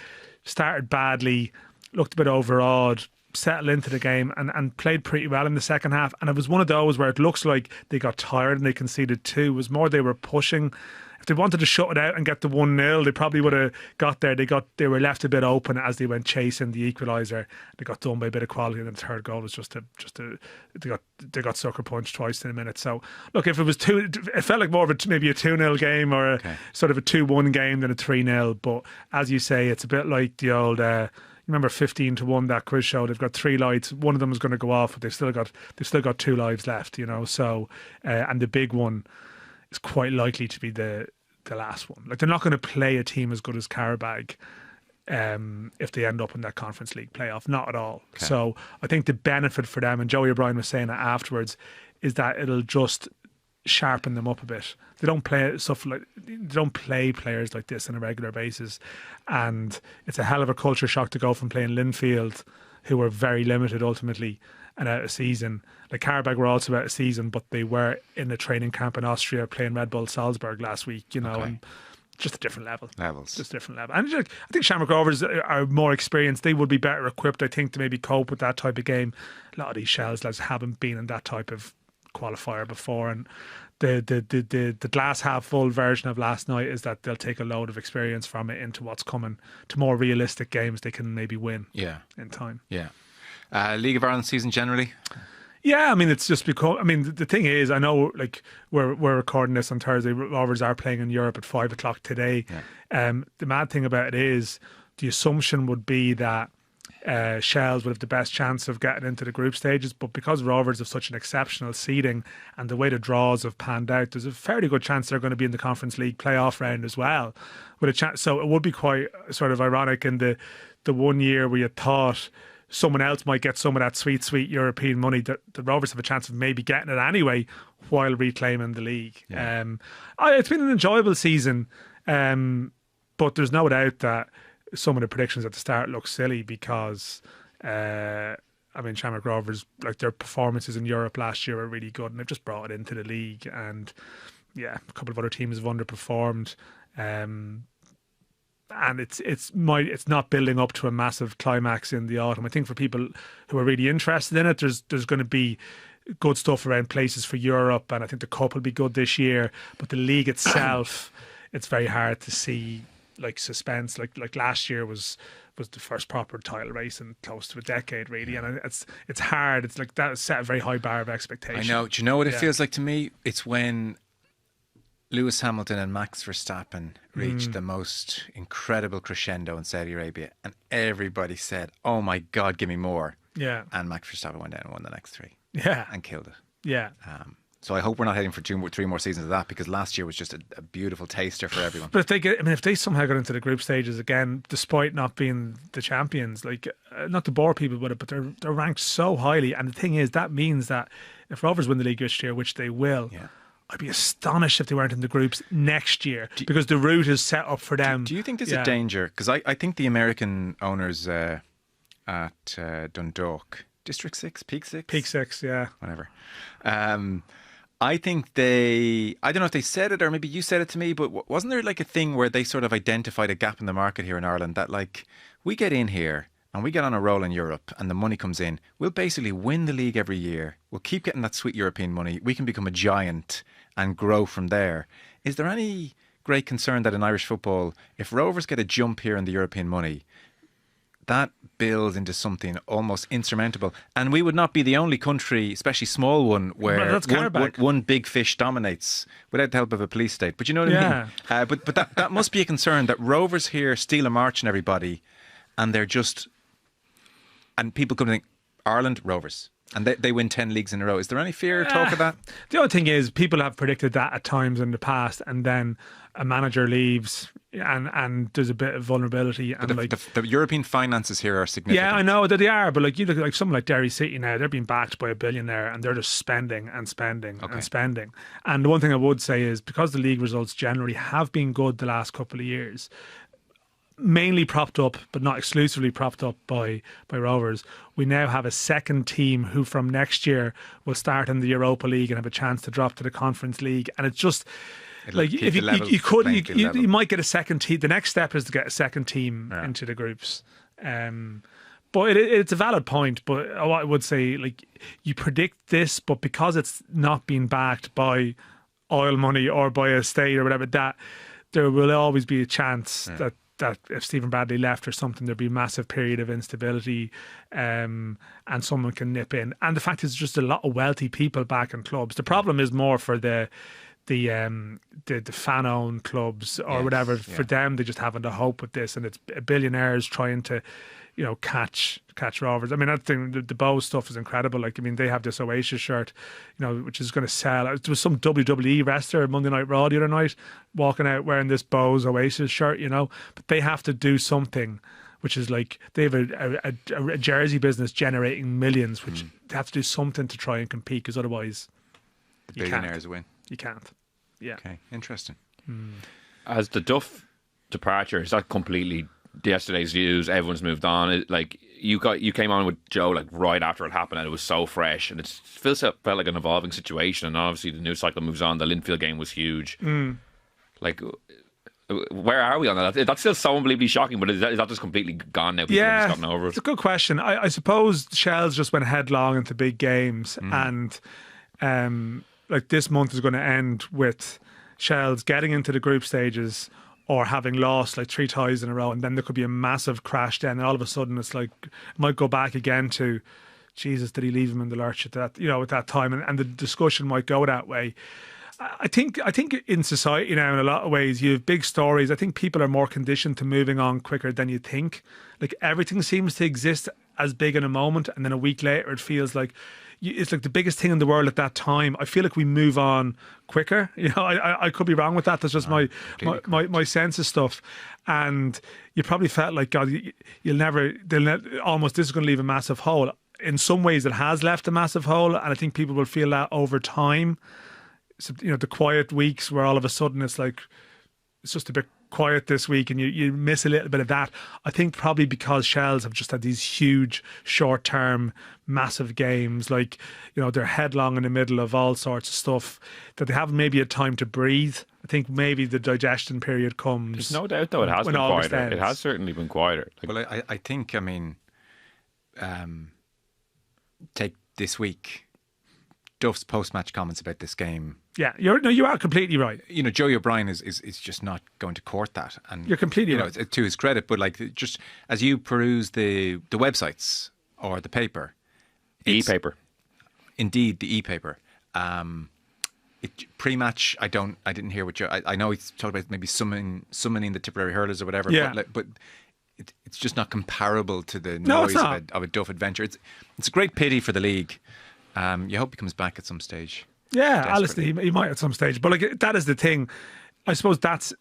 started badly, looked a bit overawed, settled into the game and played pretty well in the second half. And it was one of those where it looks like they got tired and they conceded 2. It was more they were pushing. If they wanted to shut it out and get the 1-0, they probably would have got there. They were left a bit open as they went chasing the equaliser. They got done by a bit of quality, and the third goal was they got sucker punched twice in a minute. So look, if it was 2, it felt like more of maybe a 2-0 game or sort of a 2-1 game than a 3-0. But as you say, it's a bit like the old. Remember 15-1, that quiz show? They've got 3 lights. One of them is going to go off, but they've still got 2 lives left. So and the big one is quite likely to be the last one. Like, they're not going to play a team as good as Carabag if they end up in that Conference League playoff. Not at all. Okay. So I think the benefit for them, and Joey O'Brien was saying it afterwards, is that it'll just sharpen them up a bit. They don't play players like this on a regular basis, and it's a hell of a culture shock to go from playing Linfield, who were very limited ultimately, and out of season. Like Carabag were also out of season, but they were in a training camp in Austria playing Red Bull Salzburg last week, and just a different level. Just different level. And I think Shamrock Rovers are more experienced. They would be better equipped, I think, to maybe cope with that type of game. A lot of these Shells lads haven't been in that type of qualifier before, and the glass half full version of last night is that they'll take a load of experience from it into what's coming, to more realistic games they can maybe win in time. League of Ireland season generally? Yeah, I mean, it's just because, the thing is, I know, like, we're recording this on Thursday. Rovers are playing in Europe at 5 o'clock today. The mad thing about it is, the assumption would be that Shells would have the best chance of getting into the group stages, but because Rovers have such an exceptional seeding and the way the draws have panned out, there's a fairly good chance they're going to be in the Conference League playoff round as well, with a chance. So it would be quite sort of ironic in the 1 year where you thought someone else might get some of that sweet European money, that the Rovers have a chance of maybe getting it anyway while reclaiming the league. It's been an enjoyable season, but there's no doubt that some of the predictions at the start look silly because I mean, Shamrock Rovers, like their performances in Europe last year were really good, and they've just brought it into the league. And yeah, a couple of other teams have underperformed, and it's not building up to a massive climax in the autumn. I think for people who are really interested in it, there's going to be good stuff around places for Europe, and I think the cup will be good this year. But the league itself, it's very hard to see like suspense. Like last year was the first proper title race in close to a decade, really, and it's hard. It's like that set a very high bar of expectation. I know. Do you know what it feels like to me? It's when Lewis Hamilton and Max Verstappen reached the most incredible crescendo in Saudi Arabia, and everybody said, "Oh my God, give me more!" Yeah, and Max Verstappen went down and won the next three. Yeah, and killed it. Yeah. So I hope we're not heading for 3 more seasons of that, because last year was just a beautiful taster for everyone. But if they somehow got into the group stages again, despite not being the champions, like not to bore people with it, but they're ranked so highly. And the thing is, that means that if Rovers win the league this year, which they will, I'd be astonished if they weren't in the groups next year, because the route is set up for them. Do you think there's a danger? Because I think the American owners at Dundalk, District 6, Peak 6? Peak 6, yeah. Whatever. I think I don't know if they said it or maybe you said it to me, but wasn't there like a thing where they sort of identified a gap in the market here in Ireland, that like we get in here and we get on a roll in Europe and the money comes in, we'll basically win the league every year. We'll keep getting that sweet European money. We can become a giant and grow from there. Is there any great concern that in Irish football, if Rovers get a jump here in the European money, that builds into something almost insurmountable, and we would not be the only country, especially small one, where one big fish dominates without the help of a police state. But you know what I mean? But that must be a concern, that Rovers here steal a march on everybody, and people come to think, Ireland, Rovers, and they win 10 leagues in a row. Is there any fear or talk of that? The other thing is, people have predicted that at times in the past, and then a manager leaves and there's a bit of vulnerability. And the European finances here are significant. Yeah, I know that they are, but like you look at like someone like Derry City now, they're being backed by a billionaire and they're just spending and spending and spending. And the one thing I would say is, because the league results generally have been good the last couple of years, mainly propped up, but not exclusively propped up by Rovers, we now have a second team who from next year will start in the Europa League and have a chance to drop to the Conference League. And it's just like, if you might get a second team. The next step is to get a second team into the groups. But it's a valid point. But what I would say, like, you predict this, but because it's not being backed by oil money or by a state or whatever, that there will always be a chance that if Stephen Bradley left or something, there'd be a massive period of instability, and someone can nip in. And the fact is, just a lot of wealthy people back in clubs. The problem is more for the fan-owned clubs or whatever. For them, they just haven't the hope with this, and it's billionaires trying to, catch Rovers. I mean, I think the Bow stuff is incredible. Like, I mean, they have this Oasis shirt, which is going to sell. There was some WWE wrestler Monday Night Raw the other night walking out wearing this Bow's Oasis shirt, but they have to do something, which is like, they have a jersey business generating millions, which they have to do something to try and compete, because otherwise the billionaires win. You can't. Yeah. Okay, interesting. As the Duff departure, is that completely yesterday's news? Everyone's moved on. Like, you came on with Joe like right after it happened, and it was so fresh, and it felt like an evolving situation. And obviously the news cycle moves on. The Linfield game was huge. Like, where are we on that? That's still so unbelievably shocking, but is that just completely gone now? People have just gotten over it? It's a good question. I suppose Shells just went headlong into big games, and like this month is going to end with Shells getting into the group stages or having lost like 3 ties in a row, and then there could be a massive crash then, and all of a sudden it's like, it might go back again to, Jesus, did he leave him in the lurch at that, at that time, and the discussion might go that way. I think in society now, in a lot of ways, you have big stories. I think people are more conditioned to moving on quicker than you think. Like, everything seems to exist as big in a moment, and then a week later it feels like it's like the biggest thing in the world at that time. I feel like we move on quicker. I could be wrong with that. That's just my sense of stuff. And you probably felt like, God, almost this is going to leave a massive hole. In some ways, it has left a massive hole, and I think people will feel that over time. So, the quiet weeks where all of a sudden it's like, it's just a bit quiet this week and you miss a little bit of that. I think probably because Shells have just had these huge short-term massive games, like, you know, they're headlong in the middle of all sorts of stuff that they haven't maybe had time to breathe. I think maybe the digestion period comes. There's no doubt, though, it has been quieter. It has certainly been quieter. Well, I think, I mean, take this week, Duff's post-match comments about this game. Yeah, you are completely right. You know, Joey O'Brien is just not going to court that, and you're completely right. To his credit. But like, just as you peruse the websites or the paper, e-paper, indeed the e-paper. Pre-match, I didn't hear what I know he's talked about maybe summoning the Tipperary hurlers or whatever. Yeah. but it's just not comparable to the noise of a Duff adventure. It's a great pity for the league. You hope he comes back at some stage. Yeah, Alistair, he might at some stage. But like, that is the thing. I suppose that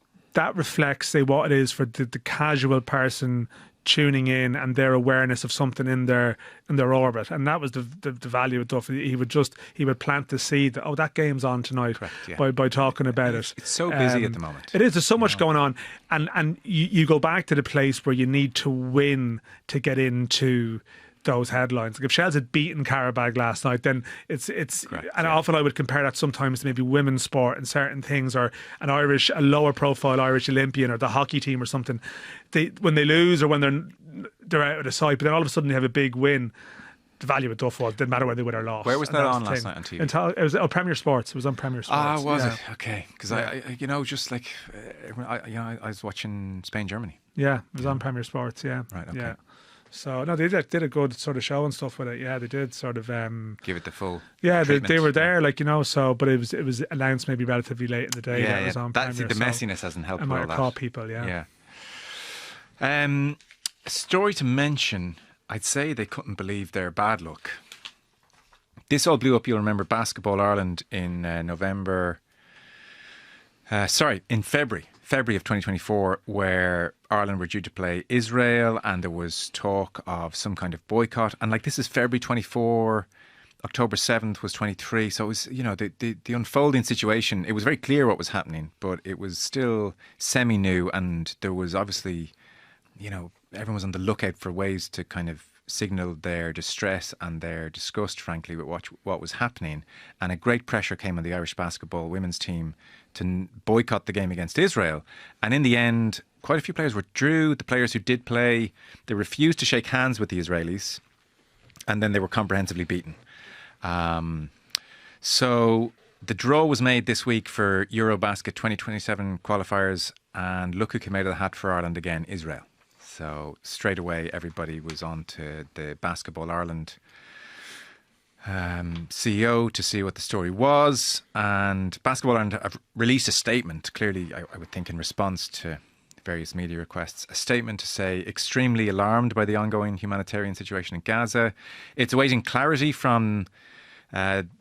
reflects, say, what it is for the casual person tuning in and their awareness of something in their orbit. And that was the value of Duff. He would plant the seed that, that game's on tonight. Correct, yeah. by talking about it. It's so busy at the moment. It is. There's so much going on. And you go back to the place where you need to win to get into those headlines. Like if Shells had beaten Qarabag last night, then it's correct, and often I would compare that sometimes to maybe women's sport and certain things, or a lower profile Irish Olympian or the hockey team or something. When they lose or when they're out of the sight, but then all of a sudden they have a big win. The value of Duff didn't matter whether they win or lost. Where was that on last night on TV? It was Premier Sports. It was on Premier Sports. Was it? Okay, because I was watching Spain-Germany. Yeah, it was on Premier Sports. Yeah, right. Okay. Yeah. So no, they did a good sort of show and stuff with it. Yeah, they did sort of give it the full. Yeah, they were there, like, you know. So, but it was announced maybe relatively late in the day. Yeah, that it was on That's Premier, the messiness hasn't helped. I might have caught people. Yeah. A story to mention. I'd say they couldn't believe their bad luck. This all blew up. You'll remember Basketball Ireland in February of 2024, where Ireland were due to play Israel, and there was talk of some kind of boycott. And like, this is February 24, October 7th was 23. So it was, you know, the unfolding situation. It was very clear what was happening, but it was still semi-new, and there was obviously, you know, everyone was on the lookout for ways to kind of signal their distress and their disgust, frankly, with what was happening. And a great pressure came on the Irish basketball women's team to boycott the game against Israel. And in the end, quite a few players withdrew. The players who did play, they refused to shake hands with the Israelis, and then they were comprehensively beaten. So the draw was made this week for Eurobasket 2027 qualifiers, and look who came out of the hat for Ireland again, Israel. So straight away, everybody was on to the Basketball Ireland CEO to see what the story was. And Basketball Ireland have released a statement, clearly, I would think, in response to various media requests, a statement to say extremely alarmed by the ongoing humanitarian situation in Gaza. It's awaiting clarity from FIBA,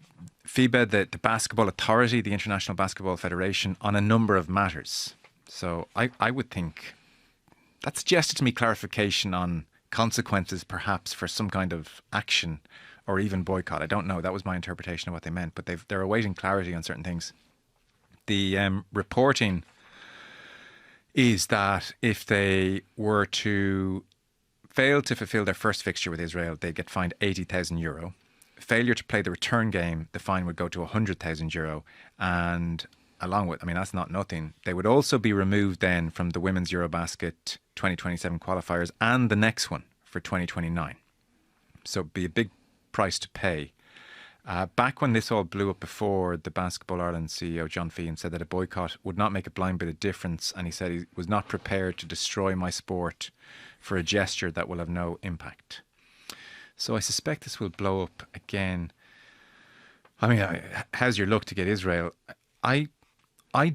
the Basketball Authority, the International Basketball Federation, on a number of matters. So I would think that suggested to me clarification on consequences, perhaps, for some kind of action or even boycott. I don't know. That was my interpretation of what they meant, but they're awaiting clarity on certain things. The reporting is that if they were to fail to fulfil their first fixture with Israel, they'd get fined €80,000. Failure to play the return game, the fine would go to €100,000. And along with, I mean, that's not nothing. They would also be removed then from the Women's Eurobasket 2027 qualifiers and the next one for 2029. So it'd be a big price to pay. Back when this all blew up before, the Basketball Ireland CEO, John Feehan, said that a boycott would not make a blind bit of difference, and he said he was not prepared to destroy my sport for a gesture that will have no impact. So I suspect this will blow up again. I mean, how's your luck to get Israel? I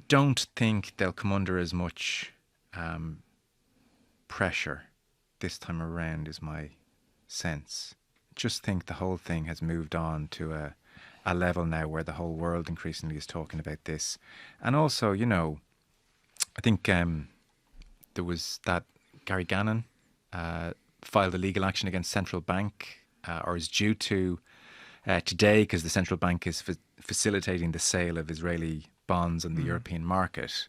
don't think they'll come under as much pressure this time around, is my sense. Just think the whole thing has moved on to a level now where the whole world increasingly is talking about this. And also, you know, I think there was that Gary Gannon filed a legal action against Central Bank, or is due to today, because the Central Bank is facilitating the sale of Israeli bonds on the European market.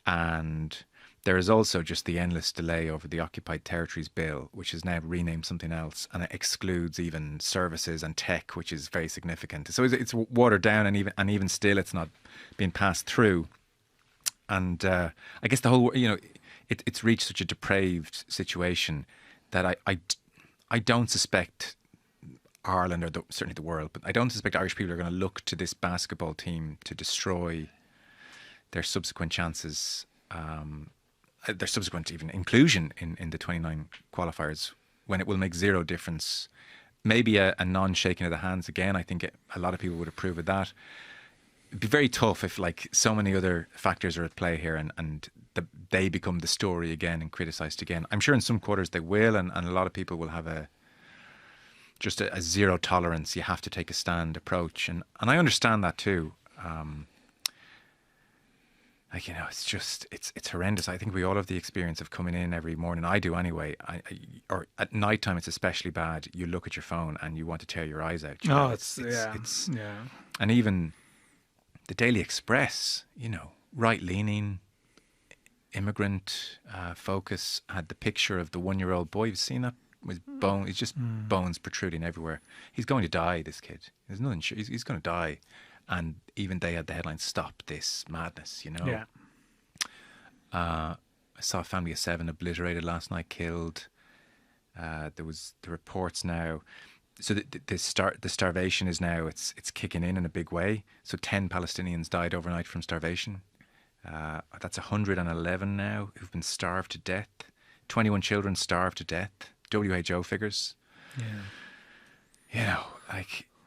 And there is also just the endless delay over the Occupied Territories Bill, which is now renamed something else, and it excludes even services and tech, which is very significant. So it's watered down, and even still, it's not being passed through. And I guess the whole, it's reached such a depraved situation that I don't suspect Ireland, or certainly the world, but I don't suspect Irish people are going to look to this basketball team to destroy their subsequent chances, their subsequent even inclusion in the 29 qualifiers, when it will make zero difference. Maybe a non-shaking of the hands again. I think a lot of people would approve of that. It'd be very tough if, like, so many other factors are at play here, and they become the story again and criticised again. I'm sure in some quarters they will, and a lot of people will have a zero tolerance, you have to take a stand approach, and I understand that too. It's horrendous. I think we all have the experience of coming in every morning. I do anyway. Or at night time, it's especially bad. You look at your phone and you want to tear your eyes out. It's and even the Daily Express, right-leaning, immigrant focus, had the picture of the 1-year-old boy. You've seen that? With bone, it's just bones protruding everywhere. He's going to die, this kid. There's nothing. He's going to die. And even they had the headline, "Stop this madness," Yeah. I saw a family of 7 obliterated last night, killed. There was the reports now. So the starvation is now, it's kicking in a big way. So 10 Palestinians died overnight from starvation. That's 111 now who've been starved to death. 21 children starved to death. WHO figures. Yeah.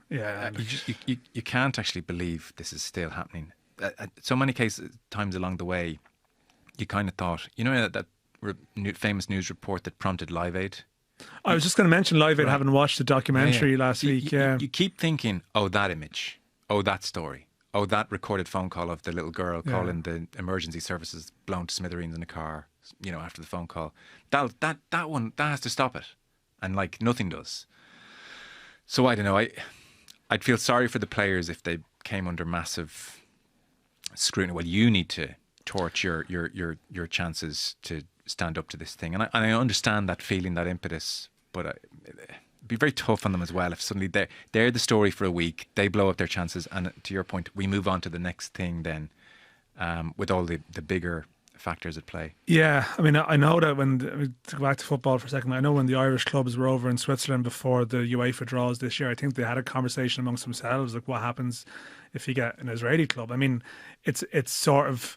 You can't actually believe this is still happening. So many times along the way, you kind of thought, that famous news report that prompted Live Aid. I was just going to mention Live Aid, having watched the documentary last week. You keep thinking, oh, that image, oh, that story, oh, that recorded phone call of the little girl calling the emergency services, blown to smithereens in a car. After the phone call, that one, that has to stop it, and like nothing does. So I don't know. I'd feel sorry for the players if they came under massive scrutiny. Well, you need to torch your chances to stand up to this thing, and I understand that feeling, that impetus, but it'd be very tough on them as well if suddenly they're the story for a week, they blow up their chances, and to your point, we move on to the next thing then, with all the bigger factors at play. Yeah, I mean, I know that to go back to football for a second, I know when the Irish clubs were over in Switzerland before the UEFA draws this year, I think they had a conversation amongst themselves, like, what happens if you get an Israeli club? I mean, it's almost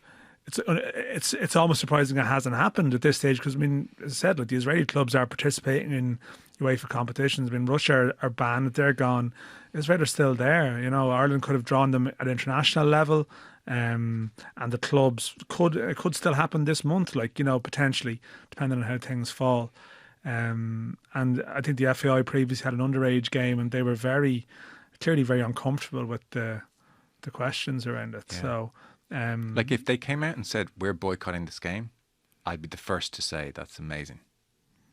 surprising it hasn't happened at this stage, because, I mean, as I said, like, the Israeli clubs are participating in UEFA competitions. I mean, Russia are banned, they're gone. Israel are still there. Ireland could have drawn them at international level. And the clubs could still happen this month, potentially, depending on how things fall. And I think the FAI previously had an underage game, and they were clearly very uncomfortable with the questions around it. Yeah. So, if they came out and said, "We're boycotting this game," I'd be the first to say that's amazing.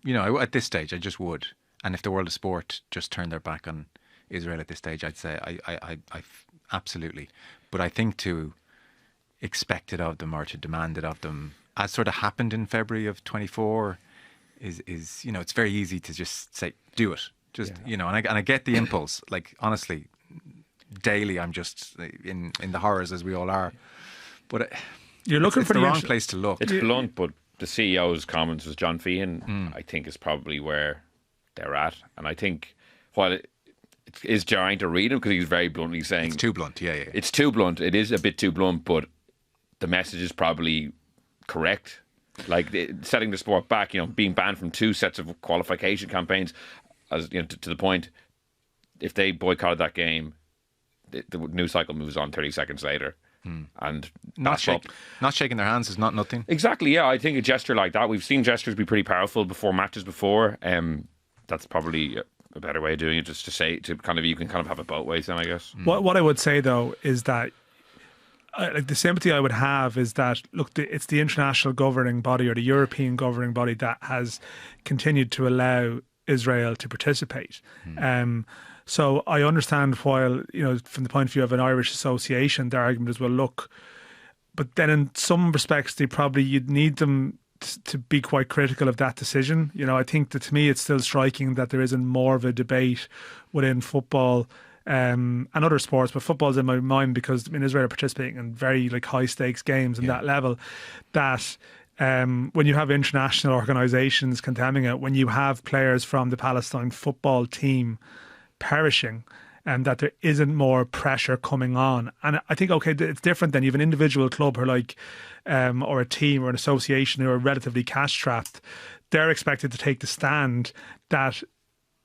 At this stage, I just would. And if the world of sport just turned their back on Israel at this stage, I'd say I absolutely. But I think to expect it of them, or to demand it of them, as sort of happened in February of 24, is it's very easy to just say, do it. And I get the impulse. Like, honestly, daily I'm just in the horrors, as we all are. But you're looking for the wrong place to look. It's blunt, but the CEO's comments was John Feehan, I think, is probably where they're at. And I think while it is jarring to read him, because he's very bluntly saying it's too blunt. Yeah. It's too blunt. It is a bit too blunt, but the message is probably correct. Like, setting the sport back, being banned from 2 sets of qualification campaigns, as to the point, if they boycotted that game, the news cycle moves on 30 seconds later. And not shaking their hands is not nothing. Exactly, yeah. I think a gesture like that, we've seen gestures be pretty powerful before matches before. That's probably a better way of doing it, just to say, you can kind of have it both ways then, I guess. What I would say, though, is that the sympathy I would have is that, look, it's the international governing body, or the European governing body, that has continued to allow Israel to participate. So I understand, while, from the point of view of an Irish association, their argument is, well, look, but then in some respects, you'd need them to be quite critical of that decision. You know, I think that to me, it's still striking that there isn't more of a debate within football and other sports, but football's in my mind because Israel are participating in very like high stakes games and that level that. When you have international organisations condemning it, when you have players from the Palestine football team perishing, and that there isn't more pressure coming on. And I think, okay, it's different than you have an individual club or like, or a team or an association who are relatively cash-strapped. They're expected to take the stand that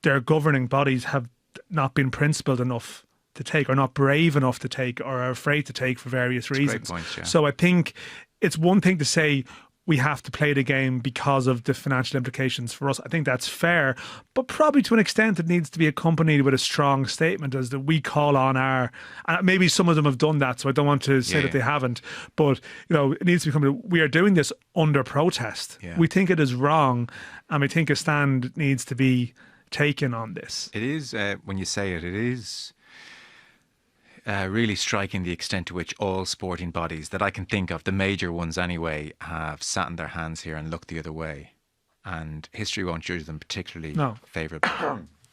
their governing bodies have not been principled enough to take, or not brave enough to take, or are afraid to take for various reasons. Great point, yeah. So I think it's one thing to say, we have to play the game because of the financial implications for us. I think that's fair, but probably to an extent it needs to be accompanied with a strong statement as that we call on our, and maybe some of them have done that, so I don't want to say that they haven't, but you know, it needs to become, we are doing this under protest. Yeah. We think it is wrong, and we think a stand needs to be taken on this. It is, when you say it, it is really striking the extent to which all sporting bodies that I can think of, the major ones anyway, have sat in their hands here and looked the other way. And history won't judge them particularly favourably.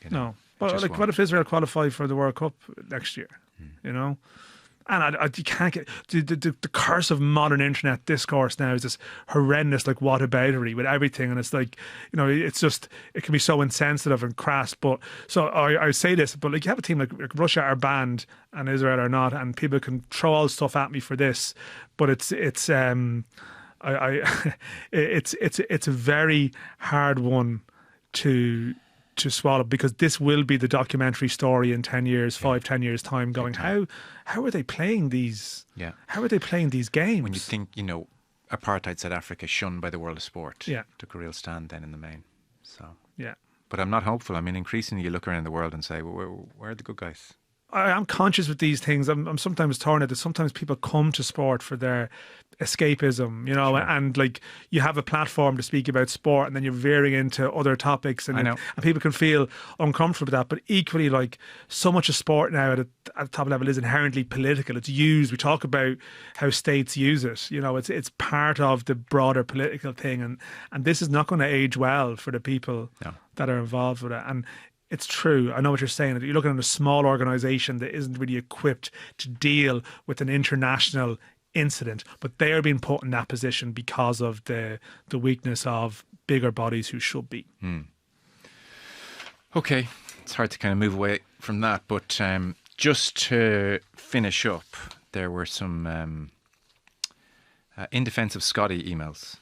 You know, no. But like, what if Israel qualify for the World Cup next year? You know? And you can't get the curse of modern internet discourse now is this horrendous like whataboutery with everything, and it's like, you know, it's just, it can be so insensitive and crass. But so I say this, but like, you have a team like Russia are banned and Israel are not, and people can throw all stuff at me for this, but it's it's a very hard one to swallow, because this will be the documentary story in 10 years, 10 years time, going, how are they playing these? Yeah. How are they playing these games? When you think, you know, apartheid South Africa shunned by the world of sport. Yeah. Took a real stand then in the main. So. Yeah. But I'm not hopeful. I mean, increasingly you look around the world and say, well, where are the good guys? I am conscious with these things. I'm sometimes torn at that. Sometimes people come to sport for their escapism, you know, and like, you have a platform to speak about sport, and then you're veering into other topics, and people can feel uncomfortable with that. But equally, like, so much of sport now at the top level is inherently political. It's used. We talk about how states use it. You know, it's part of the broader political thing, and this is not going to age well for the people that are involved with it. And it's true. I know what you're saying. That you're looking at a small organisation that isn't really equipped to deal with an international incident, but they are being put in that position because of the weakness of bigger bodies who should be. Okay, it's hard to kind of move away from that, but just to finish up, there were some in defence of Scotty emails.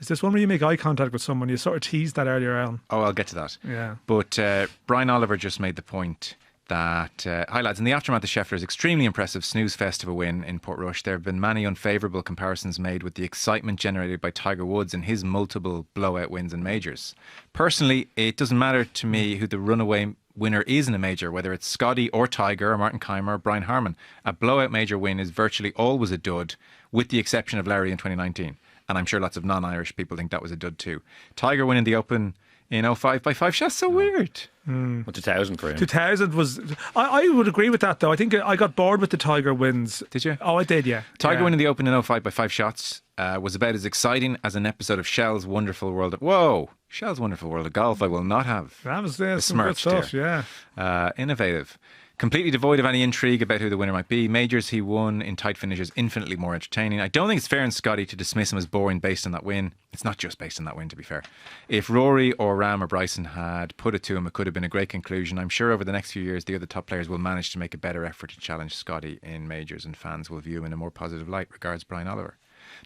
Is this one where you make eye contact with someone? You sort of teased that earlier on. Oh, I'll get to that. Yeah. But Brian Oliver just made the point that, hi lads, in the aftermath of Scheffler's extremely impressive snooze fest of a win in Portrush, there have been many unfavourable comparisons made with the excitement generated by Tiger Woods and his multiple blowout wins in majors. Personally, it doesn't matter to me who the runaway winner is in a major, whether it's Scotty or Tiger or Martin Keimer or Brian Harman. A blowout major win is virtually always a dud, with the exception of Larry in 2019. And I'm sure lots of non-Irish people think that was a dud too. Tiger winning the Open in 05 by 5 shots, so weird. Well, 2000 for him. 2000 was... I would agree with that, though. I think I got bored with the Tiger wins. Did you? Oh, I did, yeah. Tiger winning the Open in 05 by 5 shots was about as exciting as an episode of Shell's Wonderful World of... Whoa! Shell's Wonderful World of Golf. I will not have. That was some good stuff, yeah. Innovative. Completely devoid of any intrigue about who the winner might be. Majors he won in tight finishes, infinitely more entertaining. I don't think it's fair on Scotty to dismiss him as boring based on that win. It's not just based on that win, to be fair. If Rory or Ram or Bryson had put it to him, it could have been a great conclusion. I'm sure over the next few years, the other top players will manage to make a better effort to challenge Scotty in majors, and fans will view him in a more positive light. Regards, Brian Oliver.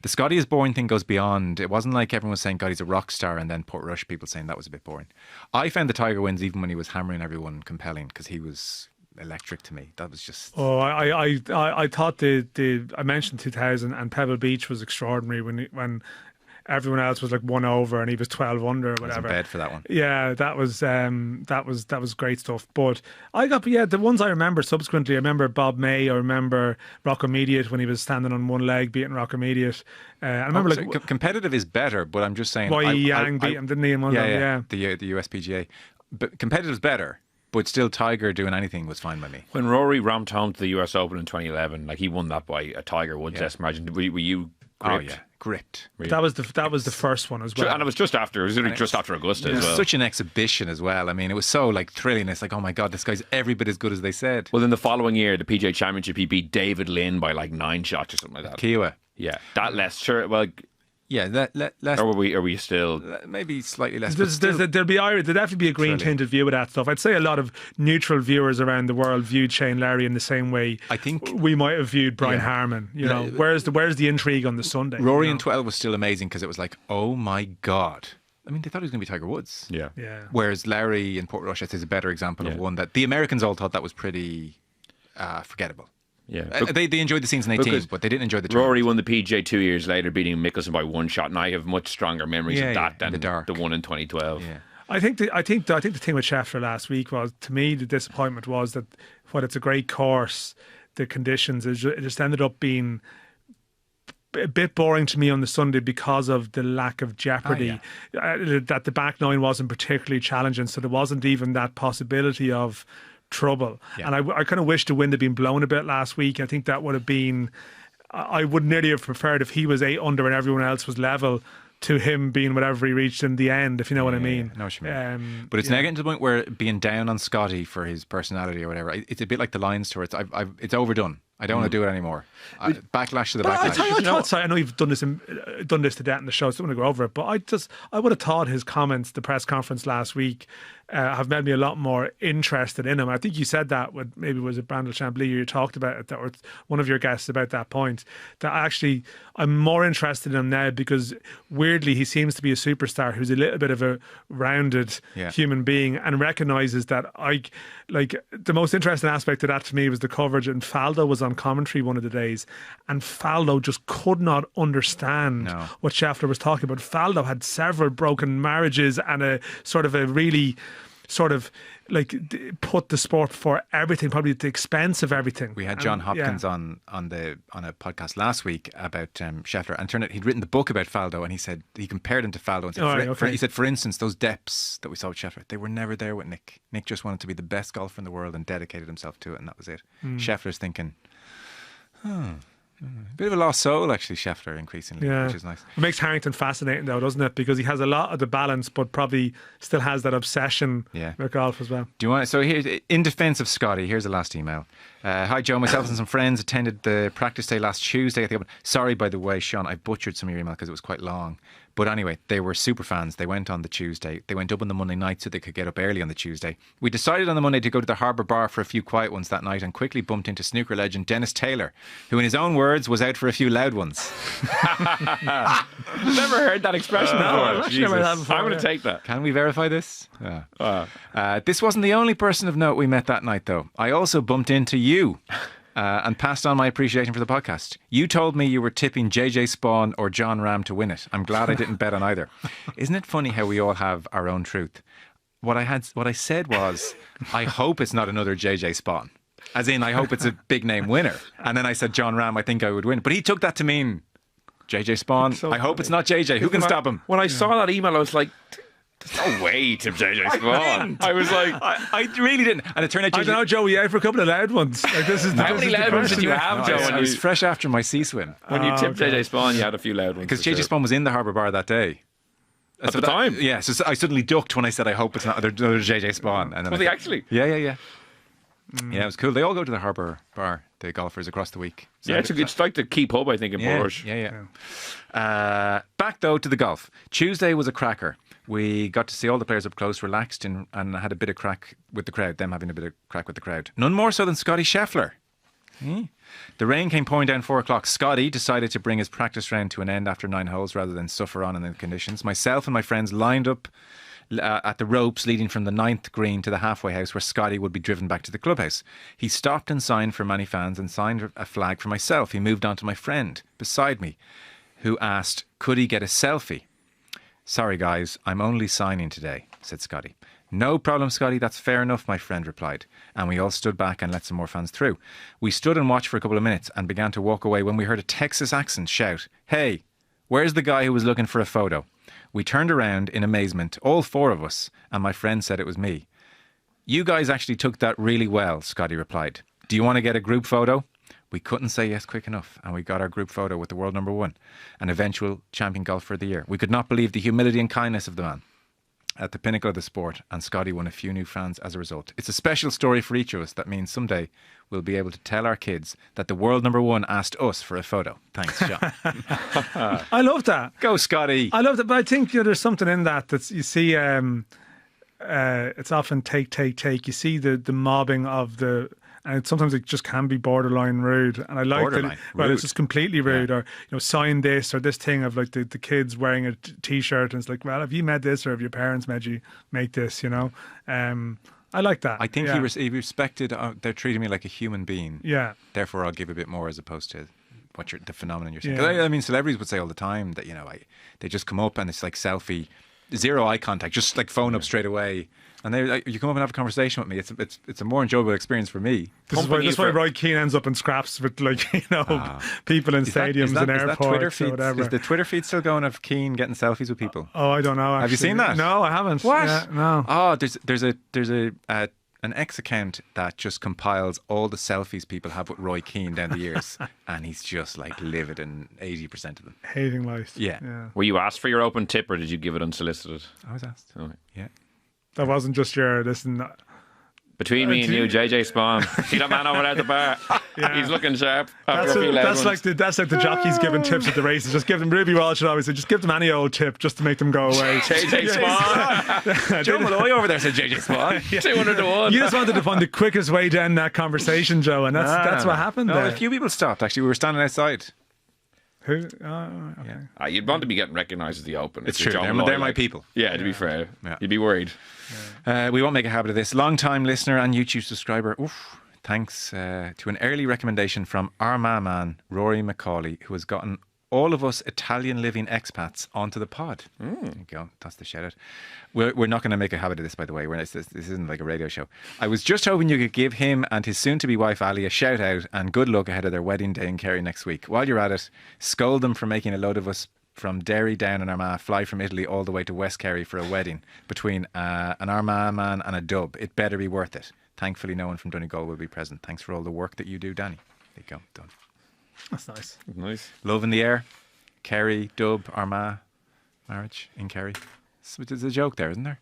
The Scotty is boring thing goes beyond. It wasn't like everyone was saying God, he's a rock star, and then Portrush people saying that was a bit boring. I found the Tiger wins, even when he was hammering everyone, compelling, because he was electric to me. That was just... Oh, I thought I mentioned 2000 and Pebble Beach was extraordinary when everyone else was like 1 over and he was 12 under or whatever. I was in bed for that one. Yeah, that was great stuff. But the ones I remember subsequently, I remember Bob May, I remember Rock Immediate when he was standing on one leg beating Rock Immediate. I remember competitive is better, but I'm just saying Yang beat him, didn't he, in one of them? The USPGA. But competitive is better. But still, Tiger doing anything was fine by me. When Rory ramped home to the US Open in 2011, like he won that by a Tiger Woods margin. Were you gripped? Oh yeah, gripped. That was the first one as well. And it was just after. It was really just after Augusta as well. Such an exhibition as well. I mean, it was so like thrilling. It's like, oh my god, this guy's every bit as good as they said. Well, in the following year, the PGA Championship, he beat David Lynn by like 9 shots or something like that. Kiwa. Yeah, that less. Sure. Well, yeah, less. Or are we still maybe slightly less? There'll definitely be a green tinted view of that stuff. I'd say a lot of neutral viewers around the world viewed Shane Lowry in the same way. I think we might have viewed Brian Harman. You know, where's the intrigue on the Sunday? Rory in 12 was still amazing because it was like, oh my god. I mean, they thought he was going to be Tiger Woods. Yeah. Whereas Lowry in Port Royal is a better example of one that the Americans all thought that was pretty forgettable. Yeah, they enjoyed the scenes in 18, but they didn't enjoy the tournament. Rory won the PGA 2 years later, beating Mickelson by 1 shot, and I have much stronger memories of that than the one in 2012. Yeah. I think the thing with Scheffler last week was, to me, the disappointment was that while it's a great course, the conditions it just ended up being a bit boring to me on the Sunday because of the lack of jeopardy. That the back nine wasn't particularly challenging, so there wasn't even that possibility of trouble. And I kind of wish the wind had been blown a bit last week. I think that would have been, I would nearly have preferred if he was 8 under and everyone else was level to him being whatever he reached in the end, if you know what I mean. I know what you mean. But it's now getting to the point where being down on Scotty for his personality or whatever, it's a bit like the Lions tour. It's overdone. I don't want to do it anymore. Backlash to the backlash. I know you've done this to death in the show, so I'm going to go over it. But I would have thought his comments, the press conference last week, have made me a lot more interested in him. I think you said that with, maybe was it Brandel Chambly, you talked about it, or one of your guests about that point, that actually I'm more interested in him now because weirdly he seems to be a superstar who's a little bit of a rounded human being and recognises that the most interesting aspect of that to me was the coverage, and Faldo was on commentary one of the days and Faldo just could not understand what Scheffler was talking about. Faldo had several broken marriages and a sort of a really sort of like put the sport before everything, probably at the expense of everything. We had John Hopkins on a podcast last week about Scheffler, and turned out he'd written the book about Faldo, and he said he compared him to Faldo and said, he said, for instance, those depths that we saw with Scheffler, they were never there with Nick. Nick just wanted to be the best golfer in the world and dedicated himself to it, and that was it. Scheffler's thinking, bit of a lost soul, actually, Scheffler, increasingly, which is nice. It makes Harrington fascinating, though, doesn't it? Because he has a lot of the balance, but probably still has that obsession with golf as well. Do you want? So here's, in defence of Scotty, here's the last email. Hi Joe, myself and some friends attended the practice day last Tuesday at the Open. Sorry, by the way, Sean, I butchered some of your email because it was quite long. But anyway, they were super fans. They went on the Tuesday. They went up on the Monday night so they could get up early on the Tuesday. We decided on the Monday to go to the Harbour Bar for a few quiet ones that night and quickly bumped into snooker legend Dennis Taylor, who in his own words was out for a few loud ones. Never heard that expression before. I'm going to take that. Can we verify this? This wasn't the only person of note we met that night, though. I also bumped into you. And passed on my appreciation for the podcast. You told me you were tipping JJ Spawn or John Ram to win it. I'm glad I didn't bet on either. Isn't it funny how we all have our own truth? What I said was, I hope it's not another JJ Spawn. As in, I hope it's a big name winner. And then I said John Ram, I think I would win. But he took that to mean JJ Spawn. I hope it's not JJ. Who can stop him? When I saw that email, I was like, there's no way to JJ Spawn. I was like, I really didn't. And it turned out, I don't know, Joe, you out for a couple of loud ones. Like, how many loud ones did you have, Joe? I was fresh after my C-swim. When you tipped JJ Spawn, you had a few loud ones. Because JJ Spawn was in the Harbour Bar that day. At the time? Yeah, so I suddenly ducked when I said, I hope it's not another JJ Spawn. And then was he actually? Yeah. Yeah, it was cool. They all go to the Harbour Bar, the golfers across the week. So it's like the key pub, I think, in Portrush. Yeah. Back, though, to the golf. Tuesday was a cracker. We got to see all the players up close, relaxed, and had a bit of crack with the crowd, them having a bit of crack with the crowd. None more so than Scotty Scheffler. The rain came pouring down 4 o'clock. Scotty decided to bring his practice round to an end after 9 holes rather than suffer on in the conditions. Myself and my friends lined up at the ropes leading from the 9th green to the halfway house where Scotty would be driven back to the clubhouse. He stopped and signed for many fans and signed a flag for myself. He moved on to my friend beside me, who asked, could he get a selfie? Sorry guys, I'm only signing today, said Scotty. No problem, Scotty, that's fair enough, my friend replied. And we all stood back and let some more fans through. We stood and watched for a couple of minutes and began to walk away when we heard a Texas accent shout, hey, where's the guy who was looking for a photo? We turned around in amazement, all 4 of us, and my friend said it was me. You guys actually took that really well, Scotty replied. Do you want to get a group photo? We couldn't say yes quick enough, and we got our group photo with the world number 1, an eventual champion golfer of the year. We could not believe the humility and kindness of the man at the pinnacle of the sport, and Scotty won a few new fans as a result. It's a special story for each of us that means someday we'll be able to tell our kids that the world number 1 asked us for a photo. Thanks, John. I love that. Go, Scotty. I love that, but I think there's something in that you see. It's often take. You see the mobbing of the. And sometimes it just can be borderline rude, and I like that. Well, it's just completely rude, or sign this or this thing of like the kids wearing a T-shirt, and it's like, well, have you made this, or have your parents made you make this? I like that. I think he respected. They're treating me like a human being. Yeah. Therefore, I'll give a bit more as opposed to the phenomenon you're saying. Yeah. I mean, celebrities would say all the time that they just come up and it's like selfie, zero eye contact, just like phone up straight away. And you come up and have a conversation with me. It's a more enjoyable experience for me. This is why Roy Keane ends up in scraps with people in stadiums and airports or whatever. Is the Twitter feed still going of Keane getting selfies with people? Oh, I don't know. Actually. Have you seen that? No, I haven't. What? Yeah, no. Oh, there's an X account that just compiles all the selfies people have with Roy Keane down the years, and he's just like livid in 80% of them. Hating life. Yeah. Were you asked for your open tip, or did you give it unsolicited? I was asked. Oh. Yeah. That wasn't just your listen. Between me and you, JJ Spawn. See that man over there at the bar? Yeah. He's looking sharp. That's like the jockeys giving tips at the races. Just give them. Ruby Walsh should always say, just give them any old tip just to make them go away. JJ Spawn. Joe Malloy over there said JJ Spawn. 200 to 1. You just wanted to find the quickest way down that conversation, Joe, and that's what happened. No, there. a few people stopped. Actually, we were standing outside. Who? Okay. Yeah. You'd want to be getting recognised as the Open. It's true. They're my people. Yeah, to be fair. Yeah. You'd be worried. Yeah. We won't make a habit of this. Long-time listener and YouTube subscriber. Thanks to an early recommendation from Armagh man, Rory Macaulay, who has gotten all of us Italian-living expats onto the pod. There you go. That's the shout-out. We're not going to make a habit of this, by the way. This isn't like a radio show. I was just hoping you could give him and his soon-to-be wife, Ali, a shout-out and good luck ahead of their wedding day in Kerry next week. While you're at it, scold them for making a load of us from Derry down in Armagh fly from Italy all the way to West Kerry for a wedding between an Armagh man and a dub. It better be worth it. Thankfully, no one from Donegal will be present. Thanks for all the work that you do, Danny. There you go. Done. That's nice. Nice. Love in the air. Kerry, Dub, Armagh, marriage in Kerry. There's a joke there, isn't there?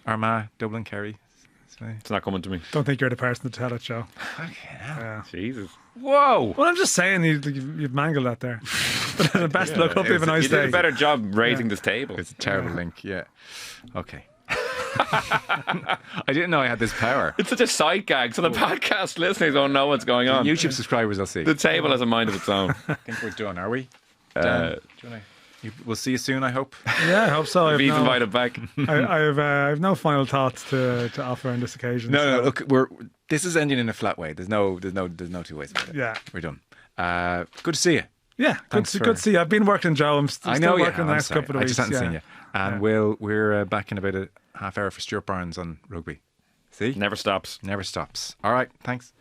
Armagh, Dublin, Kerry. It's not coming to me. Don't think you're the person to tell it, Joe. Okay, Jesus. Whoa. Well, I'm just saying you've mangled that there. But best luck. Hope you have a nice day. You did a better job raising this table. It's a terrible link. Yeah. Okay. I didn't know I had this power. It's such a sight gag, so the podcast listeners don't know what's going on. YouTube subscribers will see. The table has a mind of its own. I think we're done, are we? We'll see you soon, I hope. Yeah, I hope so. He's invited back. I have no final thoughts to offer on this occasion. No. Look, this is ending in a flat way. There's no two ways about it. Yeah, we're done. Good to see you. Yeah, good to see you. I've been working, Joe. I'm still working the next couple of weeks. I just hadn't seen you. And we're back in about a half hour for Stuart Barnes on rugby. See? Never stops. Never stops. All right, thanks.